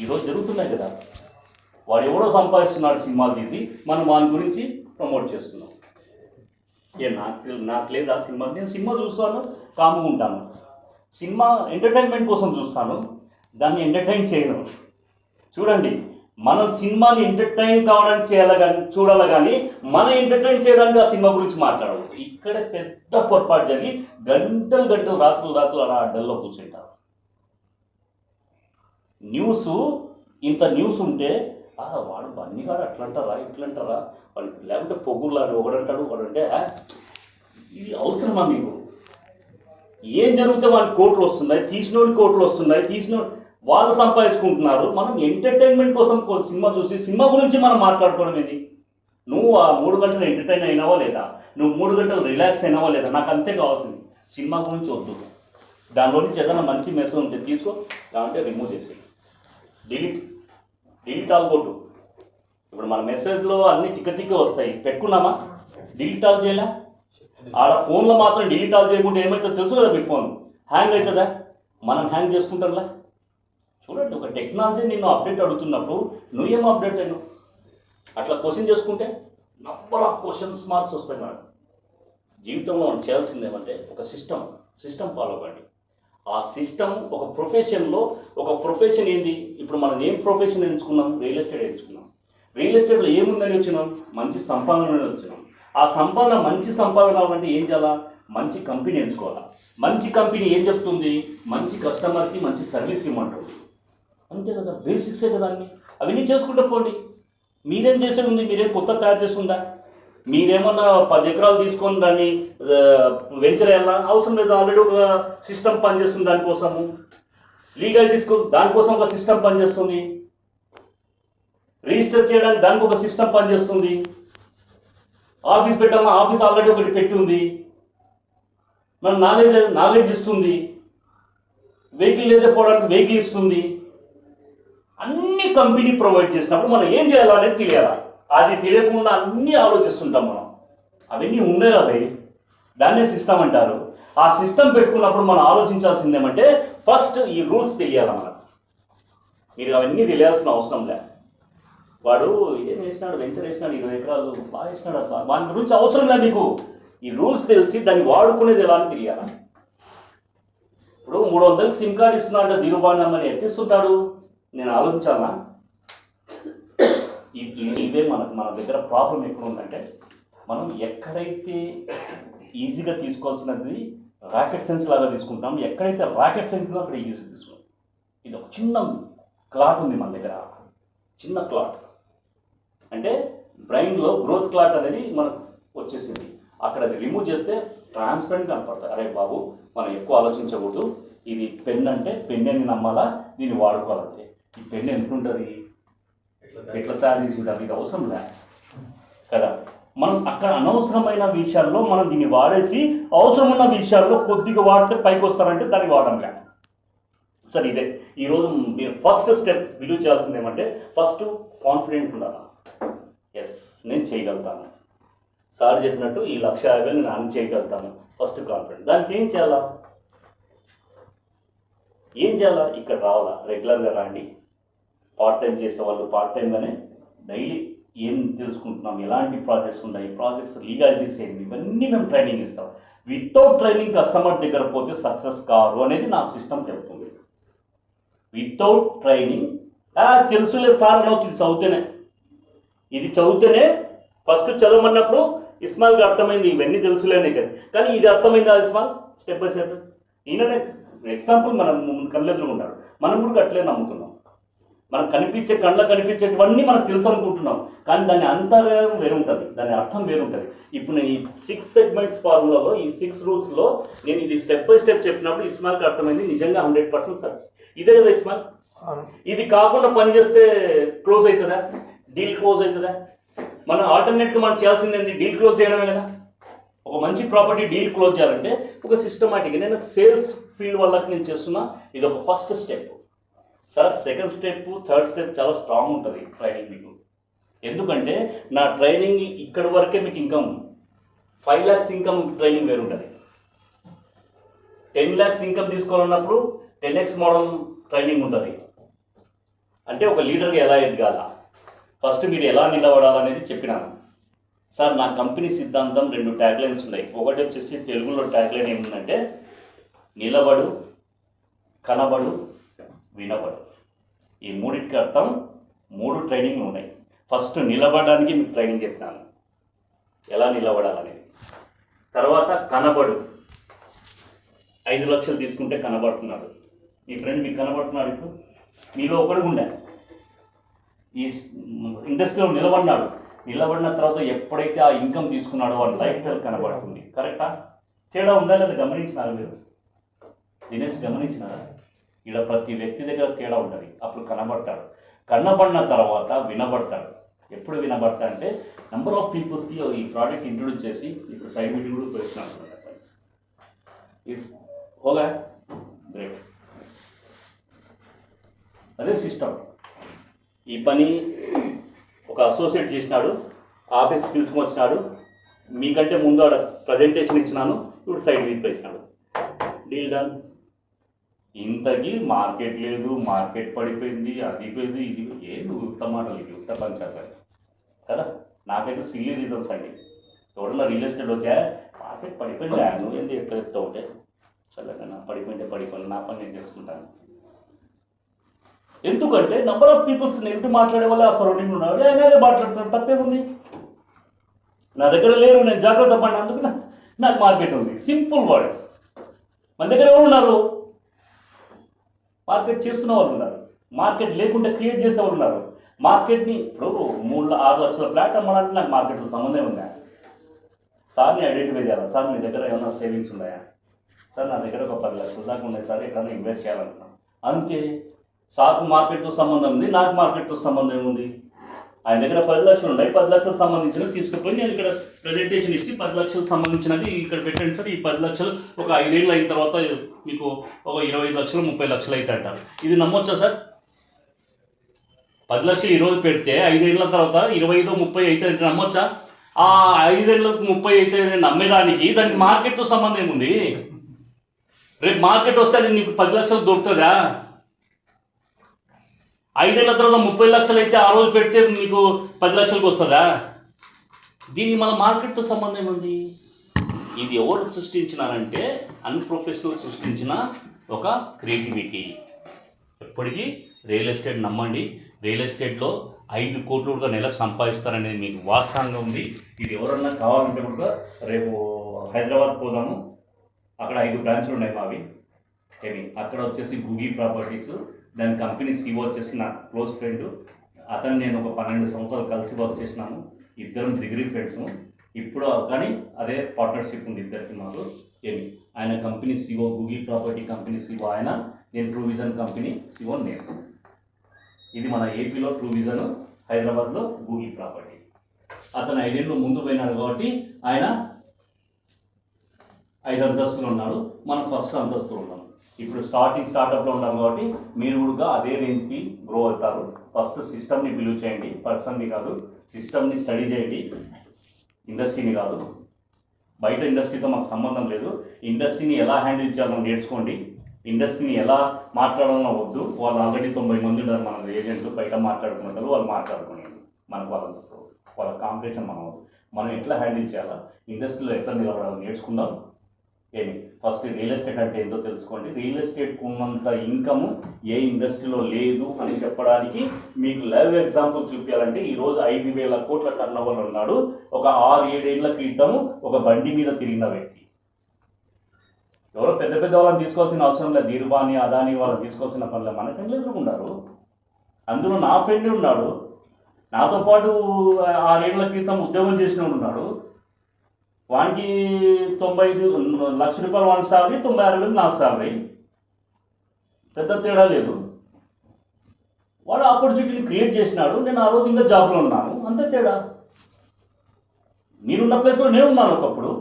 ఈరోజు జరుగుతున్నాయి కదా, వాడు ఎవడో సంపాదిస్తున్నాడు సినిమాలు తీసి, మనం వాని గురించి ప్రమోట్ చేస్తున్నాం. నాకు లేదా సినిమా? నేను సినిమా చూస్తాను, కామ్గా ఉంటాను. సినిమా ఎంటర్టైన్మెంట్ కోసం చూస్తాను, దాన్ని ఎంటర్టైన్ చేయను. చూడండి, మన సినిమాని ఎంటర్టైన్ కావడానికి చూడాలి కానీ మన ఎంటర్టైన్ చేయడానికి ఆ సినిమా గురించి మాట్లాడదు. ఇక్కడ పెద్ద పొరపాటు జరిగి గంటలు రాత్రులు అలా అడ్డల్లో కూర్చుంటారు. న్యూస్, ఇంత న్యూస్ ఉంటే వాడు బన్నీగాడు అట్లంటారా ఇట్లంటారా వాళ్ళు, లేకపోతే పొగులాడు ఒకడంటాడు ఒకడంటే ఇది అవసరమా మీకు? ఏం జరిగితే వాళ్ళకి కోట్లు వస్తున్నాయి, తీసినోడి కోట్లు వస్తున్నాయి, వాళ్ళు సంపాదించుకుంటున్నారు. మనం ఎంటర్టైన్మెంట్ కోసం సినిమా చూసి సినిమా గురించి మనం మాట్లాడుకోవడం ఏంది? నువ్వు ఆ 3 గంటలు ఎంటర్టైన్ అయినావా లేదా, నువ్వు 3 గంటలు రిలాక్స్ అయినావా లేదా, నాకు అంతే కావాల్సింది. సినిమా గురించి వద్దు. దానిలో నుంచి ఏదైనా మంచి మెసేజ్ ఉంటే తీసుకో, లేదంటే రిమూవ్ చేసి డిలీట్ ఆల్ కొట్టు. ఇప్పుడు మన మెసేజ్లో అన్ని తిక్క వస్తాయి, పెట్టుకున్నామా? డిలీట్ ఆల్ చేయలే. ఆడ ఫోన్లో మాత్రం డిలీట్ ఆల్ చేయకుంటే ఏమవుతుందో తెలుసు కదా, మీ ఫోన్ హ్యాంగ్ అవుతుందా? మనం హ్యాంగ్ చేసుకుంటాంలా. చూడండి, ఒక టెక్నాలజీ నిన్ను అప్డేట్ అడుగుతున్నప్పుడు నువ్వేమో అప్డేట్ అయినావు. అట్లా క్వశ్చన్ చేసుకుంటే నంబర్ ఆఫ్ క్వశ్చన్స్ మార్క్స్ వస్తాయి మేడం. జీవితంలో మనం చేయాల్సింది ఏమంటే ఒక సిస్టమ్ ఫాలో అవ్వండి. ఆ సిస్టమ్ ఒక ప్రొఫెషన్ ఏంది? ఇప్పుడు మనం ఏం ప్రొఫెషన్ ఎంచుకున్నాం? రియల్ ఎస్టేట్ ఎంచుకున్నాం. రియల్ ఎస్టేట్లో ఏముందని వచ్చినాం? మంచి సంపాదన వచ్చినాం. ఆ మంచి సంపాదన రావాలంటే ఏం చేయాలా? మంచి కంపెనీ ఎంచుకోవాలా. మంచి కంపెనీ ఏం చెప్తుంది? మంచి కస్టమర్కి మంచి సర్వీస్ ఇవ్వమంటుంది. అంతే కదా, బేసిక్సే కదా అన్నీ. అవన్నీ చేసుకుంటూ పోండి. మీరేం చేసేది ఉంది? మీరేం కొత్త తయారు చేస్తుందా? మీరేమన్నా 10 ఎకరాలు తీసుకొని దాన్ని వెంచర్ అయ్యాలా? అవసరం లేదు. ఆల్రెడీ ఒక సిస్టమ్ పనిచేస్తుంది దానికోసము. లీగల్ దానికోసం ఒక సిస్టమ్ పనిచేస్తుంది. రిజిస్టర్ చేయడానికి దానికి ఒక సిస్టమ్ పనిచేస్తుంది. ఆఫీస్ పెట్టామా, ఆఫీస్ ఆల్రెడీ ఒకటి పెట్టి ఉంది. మన నాలెడ్జ్ ఇస్తుంది. వెహికల్ లేదా పోవడానికి వెహికల్ ఇస్తుంది. అన్ని కంపెనీ ప్రొవైడ్ చేసినప్పుడు మనం ఏం చేయాలనేది తెలియాలా. అది తెలియకుండా అన్నీ ఆలోచిస్తుంటాం మనం. అవన్నీ ఉన్నాయి అవి, దాన్నే సిస్టమ్ అంటారు. ఆ సిస్టమ్ పెట్టుకున్నప్పుడు మనం ఆలోచించాల్సింది ఏమంటే ఫస్ట్ ఈ రూల్స్ తెలియాలి మనకు. మీరు అవన్నీ తెలియాల్సిన అవసరం లే. వాడు ఏం వేసినాడు, వెంచర్ వేసినాడు, 20 ఎకరాలు బాగా వేసినాడు, అబ్బా వాని గురించి అవసరం లేదు నీకు. ఈ రూల్స్ తెలిసి దాన్ని వాడుకునేది ఎలా అని తెలియాలి. ఇప్పుడు 300కి సిమ్ కార్డు ఇస్తున్నాడు దిరుబాణం అని ఎట్టిస్తుంటాడు? నేను ఆలోచించాలా? ఇవే మన దగ్గర ప్రాబ్లం ఎక్కడ ఉందంటే మనం ఎక్కడైతే ఈజీగా తీసుకోవాల్సినది రాకెట్ సైన్స్ లాగా తీసుకుంటాం. ఎక్కడైతే రాకెట్ సైన్స్ అక్కడ ఈజీ తీసుకుంటాం. ఇది ఒక చిన్న క్లాట్ ఉంది మన దగ్గర, చిన్న క్లాట్. అంటే బ్రెయిన్లో గ్రోత్ క్లాట్ అనేది మనకు వచ్చేసింది. అక్కడ అది రిమూవ్ చేస్తే ట్రాన్స్పరెంట్ కనపడతాయి. అరే బాబు, మనం ఎక్కువ ఆలోచించకూడదు. ఇది పెన్ అంటే పెన్ అని నమ్మాలా, దీన్ని వాడుకోవాలంటే. ఈ పెన్ ఎంత ఉంటుంది, ఎట్లా తయారు చేసి ఉంటుంది, ఇది అవసరం లే కదా. మనం అక్కడ అనవసరమైన విషయాల్లో మనం దీన్ని వాడేసి అవసరమైన విషయాల్లో కొద్దిగా వాడితే పైకి వస్తారంటే దాన్ని వాడడంలే. సరే, ఇదే ఈరోజు మీరు ఫస్ట్ స్టెప్ విలువ చేయాల్సింది ఏమంటే ఫస్ట్ కాన్ఫిడెంట్ ఉండాలి. ఎస్, నేను చేయగలుగుతాను. సార్ చెప్పినట్టు ఈ 1,50,000 నేను అన్ని చేయగలుగుతాను. First confident. దానికి ఏం చేయాలా? ఇక్కడ రావాలా? రెగ్యులర్గా రండి. పార్ట్ టైం చేసేవాళ్ళు పార్ట్ టైంగానే డైలీ ఏం తెలుసుకుంటున్నాం, ఎలాంటి ప్రాజెక్ట్స్ ఉన్నాయి, ప్రాజెక్ట్స్ లీగాలిటీస్ ఏంటి, ఇవన్నీ మేము ట్రైనింగ్ ఇస్తాం. వితౌట్ ట్రైనింగ్ కస్టమర్ దగ్గర పోతే సక్సెస్ కారు అనేది నా సిస్టమ్ చెప్తుంది. వితౌట్ ట్రైనింగ్ తెలుసులే సార్ అనవచ్చు. ఇది చదివితేనే ఫస్ట్ చదవమన్నప్పుడు ఇస్మాయిల్కి అర్థమైంది ఇవన్నీ తెలుసులేనే కానీ ఇది అర్థమైందా ఇస్మాయిల్? Step by step. ఈయననే ఎగ్జాంపుల్ మనం కళ్ళెదురుకుంటాడు. మనం కూడా అట్లే నమ్ముతున్నాం. మనకు కనిపించేటివన్నీ మనకు తెలుసు అనుకుంటున్నాం, కానీ దాని అంతర్యం వేరు ఉంటుంది, దాని అర్థం వేరు ఉంటుంది. ఇప్పుడు నేను ఈ 6 సెగ్మెంట్స్ ఫార్ములాలో, ఈ 6 రూల్స్లో నేను ఇది స్టెప్ బై స్టెప్ చెప్పినప్పుడు ఇస్మాయిల్కి అర్థమైంది నిజంగా 100% సక్సెస్. ఇదే కదా ఇస్మాయిల్? ఇది కాకుండా పనిచేస్తే క్లోజ్ అవుతుందా? డీల్ క్లోజ్ అవుతుందా? మనం ఆల్టర్నేట్గా మనం చేయాల్సింది ఏంటి? డీల్ క్లోజ్ చేయడమే కదా. ఒక మంచి ప్రాపర్టీ డీల్ క్లోజ్ చేయాలంటే ఒక సిస్టమాటిక్గా నేను సేల్స్ ఫీల్డ్ వాళ్ళకి నేను చేస్తున్నా. ఇది ఒక first step. Sir, second step, third step చాలా స్ట్రాంగ్ ఉంటుంది ట్రైనింగ్ మీకు. ఎందుకంటే నా ట్రైనింగ్ ఇక్కడి వరకే మీకు ఇన్కమ్ 5 lakhs ఇన్కమ్ ట్రైనింగ్ వేరు ఉంటుంది. 10 lakhs ఇన్కమ్ తీసుకోవాలన్నప్పుడు 10x మోడల్ ట్రైనింగ్ ఉంటుంది. అంటే ఒక లీడర్గా ఎలా ఎదగాల, ఫస్ట్ మీరు ఎలా నిలబడాలనేది చెప్పినాను. సార్, నా కంపెనీ సిద్ధాంతం 2 ట్యాగ్లైన్స్ ఉన్నాయి. ఒకటి వచ్చేసి తెలుగులో ట్యాగ్లైన్ ఏముందంటే నిలబడు, కనబడు, వినబడు. ఈ మూడింటికి అర్థం 3 ట్రైనింగ్లు ఉన్నాయి. ఫస్ట్ నిలబడడానికి మీకు ట్రైనింగ్ చెప్పినాను, ఎలా నిలబడాలనేది. తర్వాత కనబడు, 5 లక్షలు తీసుకుంటే కనబడుతున్నాడు. మీ ఫ్రెండ్ మీకు కనబడుతున్నాడు. ఇప్పుడు మీలో ఒకడు ఉండే ఈ ఇండస్ట్రీలో నిలబడిన తర్వాత ఎప్పుడైతే ఆ ఇన్కమ్ తీసుకున్నాడో వాడి లైఫ్ స్టైల్ కనబడుతుంది. కరెక్టా? తేడా ఉందా లేదా గమనించినారా మీరు? దినేష్ గమనించినారా? ఇలా ప్రతి వ్యక్తి దగ్గర తేడా ఉంటుంది. అప్పుడు కనబడతాడు. కనబడిన తర్వాత వినబడతాడు. ఎప్పుడు వినబడతా అంటే నెంబర్ ఆఫ్ పీపుల్స్కి ఈ ప్రోడక్ట్ ఇంట్రొడ్యూస్ చేసి ఇప్పుడు సైడ్ మీటింగ్ కూడా పెడుతున్నాను. Okay, great. అదే సిస్టమ్. ఈ పని ఒక అసోసియేట్ చేసినాడు, ఆఫీస్ పిలుచుకొని వచ్చినాడు, మీకంటే ముందు ఆడ ప్రజెంటేషన్ ఇచ్చినాను, ఇప్పుడు సైడ్ వీక్ పెట్టినాడు, డీల్ డన్. ఇంతకీ మార్కెట్ లేదు, మార్కెట్ పడిపోయింది, అది పోయింది, ఇది ఏది ఉత్త మాటలు, ఇది ఉత్త పంచాలి. కదా. నాకైతే సిల్లీ రీజన్స్ అండి. ఎవరన్నా రియల్ ఎస్టేట్ వచ్చా మార్కెట్ పడిపోయింది, నువ్వు ఏంటి ఎట్లా చెప్తా ఉంటే చల్లగా పడిపోయింది, నా పని నేను చేసుకుంటాను. ఎందుకంటే నెంబర్ ఆఫ్ పీపుల్స్ నెగిటివ్ మాట్లాడే వల్ల ఆ సరౌండింగ్ ఉన్నాడు, ఆయన మాట్లాడుతున్నాడు, తప్పేముంది. నా దగ్గర లేరు, నేను జాగ్రత్త పడిన, అందుకు నాకు మార్కెట్ ఉంది. Simple word. మన దగ్గర ఎవరు ఉన్నారు? మార్కెట్ చేస్తున్న వాళ్ళు ఉన్నారు, మార్కెట్ లేకుండా క్రియేట్ చేసే వాళ్ళు ఉన్నారు. మార్కెట్ని ఇప్పుడు 3-6 లక్షల ఫ్లాట్ అమ్మడానికి నాకు మార్కెట్తో సంబంధం ఉందా? సార్ని ఐడెంటిఫై చేయాలి. సార్ మీ దగ్గర ఏమైనా సేవింగ్స్ ఉన్నాయా? సార్ నా దగ్గర ఒక 10 లక్షల దాకా ఉన్నాయి సార్, ఎక్కడైనా ఇన్వెస్ట్ చేయాలనుకున్నాను. అంతే. సార్కు మార్కెట్తో సంబంధం ఉంది, నాకు మార్కెట్తో సంబంధం ఉంది. ఆయన దగ్గర 10 లక్షలు ఉన్నాయి, 10 లక్షలకు సంబంధించినవి తీసుకుపోయి నేను ఇక్కడ ప్రజెంటేషన్ ఇచ్చి 10 లక్షలకు సంబంధించినది ఇక్కడ పెట్టండి సార్. ఈ 10 లక్షలు ఒక 5 ఏళ్ళు అయిన తర్వాత మీకు ఒక 25 లక్షలు 30 లక్షలు అయితే అంటారు. ఇది నమ్మొచ్చా సార్? 10 లక్షలు ఈరోజు పెడితే 5 ఏళ్ళ తర్వాత 25-30 అయితే అంటే నమ్మొచ్చా? ఆ 5 ఏళ్ళకు 30 అయితే నమ్మేదానికి దానికి మార్కెట్తో సంబంధం ఏముంది? రేపు మార్కెట్ వస్తే అది నీకు 10 లక్షలు దొరుకుతుందా? 5 ఏళ్ళ తర్వాత 30 లక్షలు అయితే ఆ రోజు పెడితే మీకు 10 లక్షలకు వస్తుందా? దీనికి మన మార్కెట్తో సంబంధం ఉంది. ఇది ఎవరు సృష్టించినారంటే అన్ప్రొఫెషనల్ సృష్టించిన ఒక క్రియేటివిటీ. ఎప్పటికీ రియల్ ఎస్టేట్ నమ్మండి. రియల్ ఎస్టేట్లో 5 కోట్లు కూడా నెలకు సంపాదిస్తారనేది మీకు వాస్తవంగా ఉంది. ఇది ఎవరన్నా కావాలంటే కూడా రేపు హైదరాబాద్ పోదాము, అక్కడ 5 బ్రాంచ్లు ఉన్నాయి మావి. అక్కడ వచ్చేసి గూగీ ప్రాపర్టీస్, దాని కంపెనీ CEO వచ్చేసి నా క్లోజ్ ఫ్రెండ్. అతను నేను ఒక 12 సంవత్సరాలు కలిసి వర్క్ చేసినాము, ఇద్దరం డిగ్రీ ఫ్రెండ్స్. ఇప్పుడు కానీ అదే పార్ట్నర్షిప్ ఉంది ఇద్దరికి మాకు. ఆయన కంపెనీ CEO, గూగీ ప్రాపర్టీ కంపెనీ CEO ఆయన, నేను ట్రూ విజన్ కంపెనీ CEO నేను. ఇది మన ఏపీలో ట్రూ విజన్, హైదరాబాద్లో గూగీ ప్రాపర్టీ. అతను 5 ఏళ్ళు ముందు పోయినాడు కాబట్టి ఆయన 5 అంతస్తులు ఉన్నాడు, మనం ఫస్ట్ అంతస్తులు ఉన్నాం. ఇప్పుడు స్టార్టప్లో ఉన్నాం కాబట్టి మీరు కూడా అదే రేంజ్కి గ్రో అవుతారు. ఫస్ట్ సిస్టమ్ని బిలీవ్ చేయండి, పర్సన్ని కాదు. సిస్టమ్ని స్టడీ చేయండి, ఇండస్ట్రీని కాదు. బయట ఇండస్ట్రీతో మాకు సంబంధం లేదు. ఇండస్ట్రీని ఎలా హ్యాండిల్ చేయాలో నేర్చుకోండి. ఇండస్ట్రీని ఎలా మాట్లాడాలన్నా వద్దు. వాళ్ళు ఆల్రెడీ 90 మంది ఉన్నారు మన ఏజెంట్లు, బయట మాట్లాడుకుంటారు, వాళ్ళు మాట్లాడుకునేది. మనకు వాళ్ళ కాంపిటీషన్ మనం ఎట్లా హ్యాండిల్ చేయాలా, ఇండస్ట్రీలో ఎట్లా నిలబడాలో నేర్చుకుందాం. ఫస్ట్ రియల్ ఎస్టేట్ అంటే ఏంటో తెలుసుకోండి. రియల్ ఎస్టేట్కు ఉన్నంత ఇన్కమ్ ఏ ఇండస్ట్రీలో లేదు అని చెప్పడానికి మీకు లైవ్ ఎగ్జాంపుల్ చూపించాలంటే ఈరోజు 5,000 కోట్ల టర్న్ ఓవర్ ఉన్నాడు. ఒక 6-7 ఏళ్ల క్రితం ఒక బండి మీద తిరిగిన వ్యక్తి. ఎవరో పెద్ద పెద్ద వాళ్ళని తీసుకోవాల్సిన అవసరం లేదు, ధీరుబాని అదాని వాళ్ళని తీసుకోవాల్సిన పనులు మనకం ఎదుర్కొన్నారు. అందులో నా ఫ్రెండ్ ఉన్నాడు, నాతో పాటు 6 ఏళ్ల క్రితం ఉద్యోగం చేసిన ఉన్నాడు. వానికి 95 లక్షల రూపాయలు వాని శాలరీ, 96,000 నా శాలరీ, పెద్ద తేడా లేదు. వాడు ఆపర్చునిటీని క్రియేట్ చేసినాడు, నేను ఆ రోజు ఇంకా జాబ్లో ఉన్నాను, అంతే తేడా. మీరున్న ప్లేస్లో నేను ఉన్నాను. ఒకప్పుడు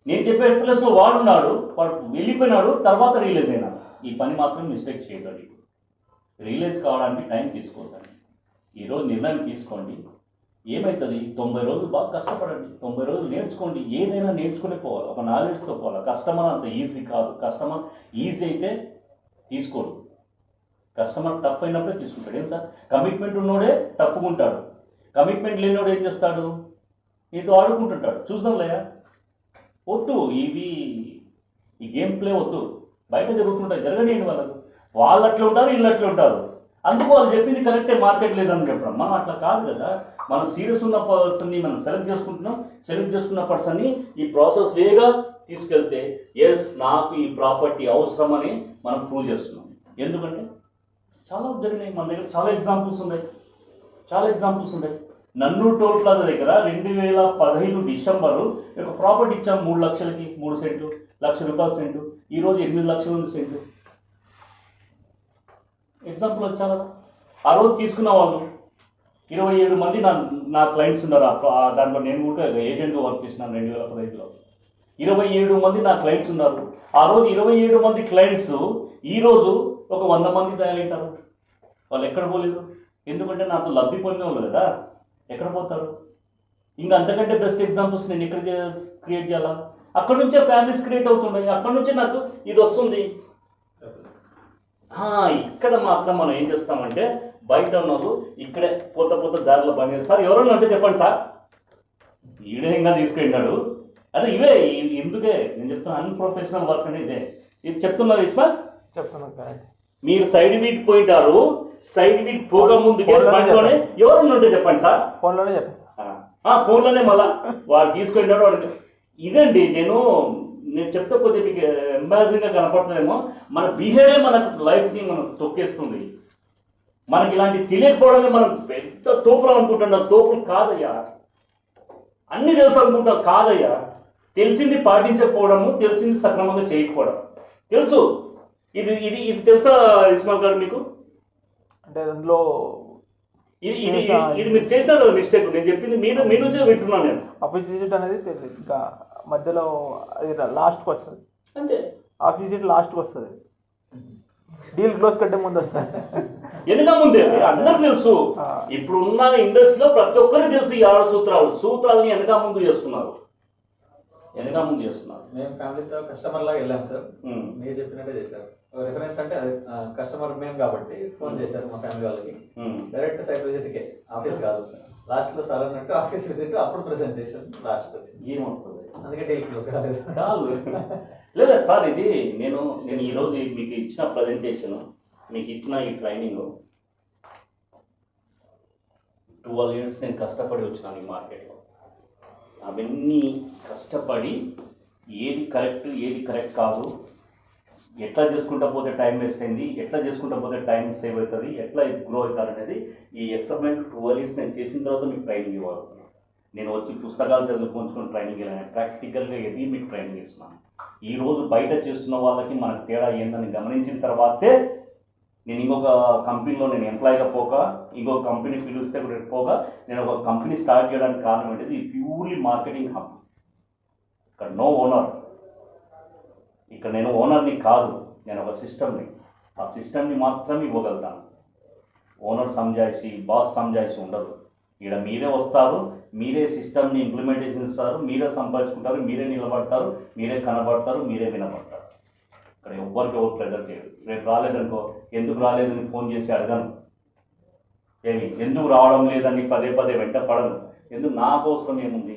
నేను చెప్పే ప్లేస్లో వాడు ఉన్నాడు, వాడు వెళ్ళిపోయినాడు, తర్వాత రియలైజ్ అయినాడు. ఈ పని మాత్రం మిస్టేక్ చేయగలి. రియలైజ్ కావడానికి టైం తీసుకోకండి. ఈరోజు నిర్ణయం తీసుకోండి. ఏమవుతుంది? 90 రోజులు బాగా కష్టపడండి, 90 రోజులు నేర్చుకోండి. ఏదైనా నేర్చుకునే పోవాలి, ఒక నాలెడ్జ్తో పోవాలి. కస్టమర్ అంత ఈజీ కాదు. కస్టమర్ ఈజీ అయితే తీసుకోడు, కస్టమర్ టఫ్ అయినప్పుడే తీసుకుంటాడు. ఏం సార్, కమిట్మెంట్ ఉన్నోడే టఫ్గా ఉంటాడు, కమిట్మెంట్ లేనివాడు ఏం చేస్తాడు? నీతో ఆడుకుంటుంటాడు. చూద్దాంలేయా, వద్దు ఈ గేమ్ ప్లే వద్దు. బయట జరుగుతుంటాయి, జరగనేయండి. వాళ్ళు అట్లా ఉంటారు, వీళ్ళు అట్లా ఉంటారు. అందుకు వాళ్ళు చెప్పింది కరెక్టే, మార్కెట్ లేదని చెప్పడం. మనం అట్లా కాదు కదా. మనం సీరియస్ ఉన్న పర్సన్ని మనం సెలెక్ట్ చేసుకుంటున్నాం. సెలెక్ట్ చేసుకున్న పర్సన్ని ఈ ప్రాసెస్ వేగా తీసుకెళ్తే నాకు ఈ ప్రాపర్టీ అవసరం అని మనం ప్రూవ్ చేస్తున్నాం. ఎందుకంటే చాలా జరిగినాయి మన దగ్గర, చాలా ఎగ్జాంపుల్స్ ఉన్నాయి. నన్నూరు టోల్ ప్లాజా దగ్గర 2015 డిసెంబరు ఒక ప్రాపర్టీ ఇచ్చాం 3 లక్షలకి, 3 సెంట్లు, ₹1,00,000 సెంటు. ఈరోజు 8 లక్షలు ఉంది సెంటు. ఎగ్జాంపుల్ వచ్చారా? ఆ రోజు తీసుకున్న వాళ్ళు 27 మంది నా క్లయింట్స్ ఉన్నారు. దాంట్లో నేను కూడా ఏజెంట్గా వర్క్ చేసినాను 2015లో. 27 మంది నా క్లయింట్స్ ఉన్నారు. ఆ రోజు 27 మంది క్లయింట్స్ ఈరోజు ఒక 100 మంది తయారైంటారు. వాళ్ళు ఎక్కడ పోలేదు, ఎందుకంటే నాతో లబ్ధి పొందిన వాళ్ళు కదా. ఎక్కడ పోతారు? ఇంకా అంతకంటే బెస్ట్ ఎగ్జాంపుల్స్ నేను ఎక్కడ క్రియేట్ చేయాలా? అక్కడ నుంచే ఫ్యామిలీస్ క్రియేట్ అవుతున్నాయి, అక్కడ నుంచే నాకు ఇది వస్తుంది. ఇక్కడ మాత్రం మనం ఏం చేస్తామంటే బయట ఉన్న వాళ్ళు ఇక్కడే పోత దారిలో బండి సార్ ఎవరైనా అంటే చెప్పండి సార్ ఈడేంగా తీసుకెళ్ళినాడు అదే ఇవే ఎందుకే నేను చెప్తున్నా అన్ప్రొఫెషనల్ వర్క్ అంటే ఇదే ఇది చెప్తున్నారు ఇస్మాల్ చెప్తున్నాను కరెక్ట్. మీరు సైడ్ వీట్ పోయింటారు సైడ్ వీట్ పోగా ముందుకే బండిలోనే ఎవరైనా ఉంటే చెప్పండి సార్ ఫోన్లోనే చెప్పేస్తా. ఫోన్లోనే మళ్ళా వాడు తీసుకెళ్ళినాడు వాడికి ఇదండి నేను చెప్తే కొద్దిగా మీకు ఎంబారసింగ్గా కనపడుతుందేమో మన బిహేవియర్ మన లైఫ్ని మనం తొక్కేస్తుంది మనకి ఇలాంటి తెలియకపోవడమే మనం పెద్ద తోపులు అనుకుంటున్నాం తోపులు కాదయ్యా అన్నీ తెలుసు అనుకుంటాం కాదయ్యా తెలిసింది పాటించకపోవడము తెలిసింది సక్రమంగా చేయకపోవడం తెలుసు ఇది ఇది ఇది తెలుసా ఇస్మాల్ గారు మీకు అంటే అందులో ఇది ఇది ఇది మీరు చేసినారు కదా మిస్టేక్ నేను చెప్పింది మీ నుంచే వింటున్నాను నేను ఆఫీస్ విజిట్ అనేది తెలియదు ఇంకా మధ్యలో అది లాస్ట్కి వస్తుంది అంతే ఆఫీస్ విజిట్ లాస్ట్కి వస్తుంది డీల్ క్లోజ్ కట్టే ముందు వస్తుంది వెనుక ముందే అందరూ తెలుసు ఇప్పుడు ఉన్న ఇండస్ట్రీలో ప్రతి ఒక్కరికి తెలుసు ఈ 6 సూత్రాలని వెనక ముందు చేస్తున్నారు మేము ఫ్యామిలీతో కస్టమర్ లాగా వెళ్ళాం సార్. మీరు చెప్పినట్టే చేశారు. రిఫరెన్స్ అంటే కస్టమర్ మేము కాబట్టి ఫోన్ చేశారు మా ఫ్యామిలీ వాళ్ళకి. డైరెక్ట్ సైట్ విజిట్కే ఆఫీస్ కాదు. లాస్ట్ లో సార్ అన్నట్టు ఆఫీస్ విజిట్ అప్పుడు ప్రెజెంటేషన్ లాస్ట్ వచ్చింది. ఏమొస్తుంది అందుకే డీల్ క్లోజ్ కాలేదు. కాదు లేదా సార్ ఇది నేను ఈరోజు మీకు ఇచ్చిన ప్రజెంటేషన్ మీకు ఇచ్చిన ఈ ట్రైనింగ్ 12 years నేను కష్టపడి వచ్చినాను ఈ మార్కెట్లో అవన్నీ కష్టపడి ఏది కరెక్ట్ కాదు ఎట్లా చేసుకుంటా పోతే టైం వేస్ట్ అయింది ఎట్లా చేసుకుంటా పోతే టైం సేవ్ అవుతుంది ఎట్లా గ్రో అవుతారు అనేది ఈ ఎక్స్పెరిమెంట్ 12 years నేను చేసిన తర్వాత మీకు ట్రైనింగ్ ఇవ్వగలుగుతున్నాను నేను వచ్చి పుస్తకాలు చదువుకొని ట్రైనింగ్ ఇవ్వను ప్రాక్టికల్గా ఎదిగి మీకు ట్రైనింగ్ ఇస్తున్నాను ఈరోజు బయట చేస్తున్న వాళ్ళకి మనకు తేడా ఏందని గమనించిన తర్వాతే నేను ఇంకొక కంపెనీలో నేను ఎంప్లాయ్గా పోక ఇంకొక కంపెనీ పిలిస్తే పోగా నేను ఒక కంపెనీ స్టార్ట్ చేయడానికి కారణం ఏంటిది ప్యూర్లీ మార్కెటింగ్ హబ్ ఇక్కడ నో ఓనర్ ఇక్కడ నేను ఓనర్ని కాదు నేను ఒక సిస్టమ్ని ఆ సిస్టమ్ని మాత్రమే ఇవ్వగలుగుతాను ఓనర్ సంజాయిషి బాస్ సంజాయిషి ఉండదు ఇక్కడ మీరే వస్తారు మీరే సిస్టమ్ని ఇంప్లిమెంటేషన్ ఇస్తారు మీరే సంపాదించుకుంటారు మీరే నిలబడతారు మీరే కనబడతారు మీరే వినబడతారు ఇక్కడ ఎవ్వరికి ఎవరు ప్రెజర్ చేయరు రేపు రాలేదనుకో ఎందుకు రాలేదని ఫోన్ చేసి అడగను ఎందుకు రావడం లేదని పదే వెంట పడను ఎందుకు నాకు అవసరం ఏముంది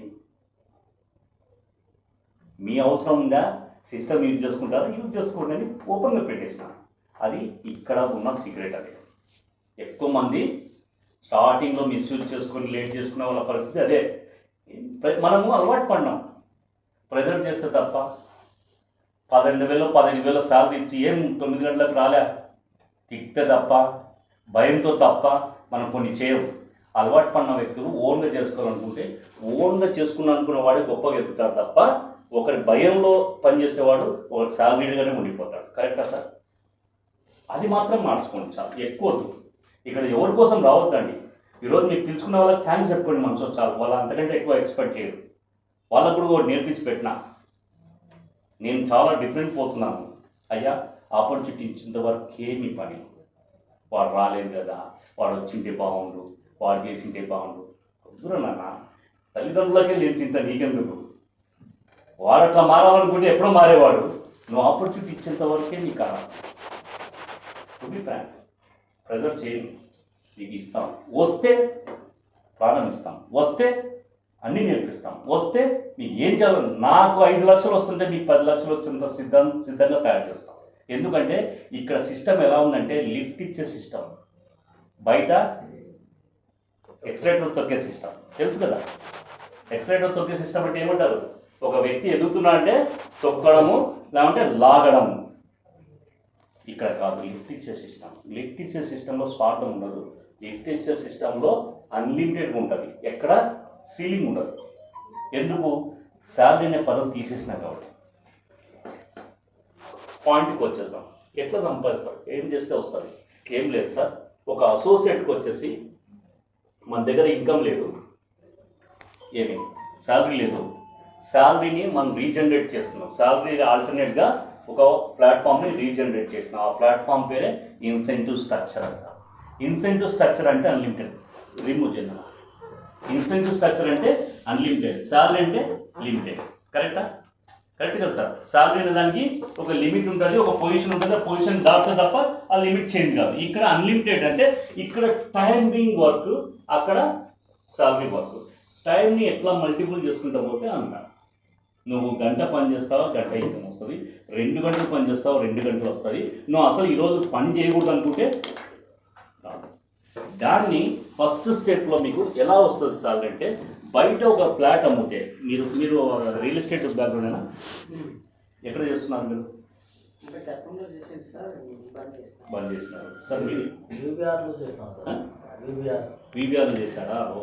మీ అవసరం ఉందా సిస్టమ్ యూజ్ చేసుకుంటారా యూజ్ చేసుకోండి అని ఓపెన్గా పెట్టేసిన అది ఇక్కడ ఉన్న సీక్రెట్ అది ఎక్కువ మంది స్టార్టింగ్లో మిస్యూజ్ చేసుకొని లేట్ చేసుకునే వాళ్ళ పరిస్థితి అదే మనము అలవాటు పడినాం ప్రెజర్ చేస్తే తప్ప 12,000 15,000 శాలరీ ఇచ్చి ఏం 9 గంటలకు రాలే తిక్తే తప్ప భయంతో తప్ప మనం కొన్ని చేయవు అలవాటు పడిన వ్యక్తులు ఓన్గా చేసుకోవాలనుకుంటే ఓన్గా అనుకునే వాడే గొప్పగా ఎదుగుతారు తప్ప ఒకరి భయంలో పనిచేసేవాడు ఒక శాలరీడ్గానే ఉండిపోతాడు కరెక్టా సార్ అది మాత్రం మార్చుకోండి చాలు ఎక్కువ ఇక్కడ ఎవరి కోసం రావద్దండి ఈరోజు మీకు పిలుచుకున్న వాళ్ళకి థ్యాంక్స్ చెప్పుకోండి మనసు చాలు వాళ్ళు అంతకంటే ఎక్కువ ఎక్స్పెక్ట్ చేయరు వాళ్ళకు కూడా ఒకటి నేర్పించి పెట్టినా నేను చాలా డిఫరెంట్ పోతున్నాను అయ్యా ఆపర్చునిటీ ఇచ్చేంత వరకే మీ పని వాడు రాలేదు కదా వాడు వచ్చింటే బాగుండు వాడు చేసింటే బాగుండు వద్దురా నాన్న తల్లిదండ్రులకే లేని చింత నీకెందుకు వాడు అట్లా మారాలనుకుంటే ఎప్పుడో మారేవాడు నువ్వు ఆపర్చునిటీ ఇచ్చేంత వరకే నీకు కావాలి టు బి ఫ్రాంక్ ప్రెజర్ చేయను నీకు ఇస్తాం వస్తే ప్రాణం ఇస్తాం వస్తే అన్నీ నేర్పిస్తాం వస్తే మీకు ఏం చేయాలి నాకు 5 లక్షలు వస్తుంటే మీకు 10 లక్షలు వచ్చేంత సిద్ధంగా తయారు చేస్తాం ఎందుకంటే ఇక్కడ సిస్టమ్ ఎలా ఉందంటే లిఫ్ట్ ఇచ్చే సిస్టమ్ బయట ఎక్స్లరేటర్ తొక్కే సిస్టమ్ తెలుసు కదా ఎక్స్లరేటర్ తొక్కే సిస్టమ్ అంటే ఏమంటారు ఒక వ్యక్తి ఎదుగుతున్నా అంటే తొక్కడము లేకుంటే లాగడము ఇక్కడ కాదు లిఫ్ట్ ఇచ్చే సిస్టంలో స్వార్థం ఉండదు లిఫ్ట్ ఇచ్చే సిస్టంలో అన్లిమిటెడ్గా ఉంటుంది ఎక్కడ సీలింగ్ ఉండదు ఎందుకు శాలరీ అనే పదం తీసేసినా కాబట్టి పాయింట్కి వచ్చేస్తాం ఎట్లా సంపాదిస్తాం ఏం చేస్తే వస్తుంది ఏం లేదు సార్ ఒక అసోసియేట్కి వచ్చేసి మన దగ్గర ఇన్కమ్ లేదు ఏమి శాలరీ లేదు శాలరీని మనం రీజనరేట్ చేస్తున్నాం శాలరీ ఆల్టర్నేట్గా ఒక ప్లాట్ఫామ్ని రీజనరేట్ చేసినాం ఆ ప్లాట్ఫామ్ పేరే ఇన్సెంటివ్ స్ట్రక్చర్ అంట ఇన్సెంటివ్ స్ట్రక్చర్ అంటే అన్లిమిటెడ్ రిమూవ్ చేద్దాం ఇన్సెంటివ్ స్ట్రక్చర్ అంటే అన్లిమిటెడ్ శాలరీ అంటే లిమిటెడ్ కరెక్టా కరెక్ట్ కదా సార్? శాలరీ అనే దానికి ఒక లిమిట్ ఉంటుంది, ఒక పొజిషన్ ఉంటుంది, ఆ పొజిషన్ దాటితే తప్ప ఆ లిమిట్ చేంజ్ కాదు. ఇక్కడ అన్లిమిటెడ్ అంటే ఇక్కడ టైమింగ్ వర్క్, అక్కడ శాలరీ వర్క్. టైంని ఎట్లా మల్టిపుల్ చేసుకుంటా పోతే అంత. నువ్వు గంట పని చేస్తావా, గంట ఇన్కమ్ వస్తుంది. 2 గంటలు పని చేస్తావా, 2 గంటలు వస్తుంది. నువ్వు అసలు ఈరోజు పని చేయకూడదు అనుకుంటే రాదు. దాన్ని ఫస్ట్ స్టెప్లో మీకు ఎలా వస్తుంది సార్ అంటే, బయట ఒక ఫ్లాట్ అమ్మితే మీరు మీరు రియల్ ఎస్టేట్ బ్యాక్గ్రౌండేనా? ఎక్కడ చేస్తున్నారు మీరు? బంద్ చేస్తున్నారు సార్. మీరు వీబీఆర్లో చేశారా? ఓ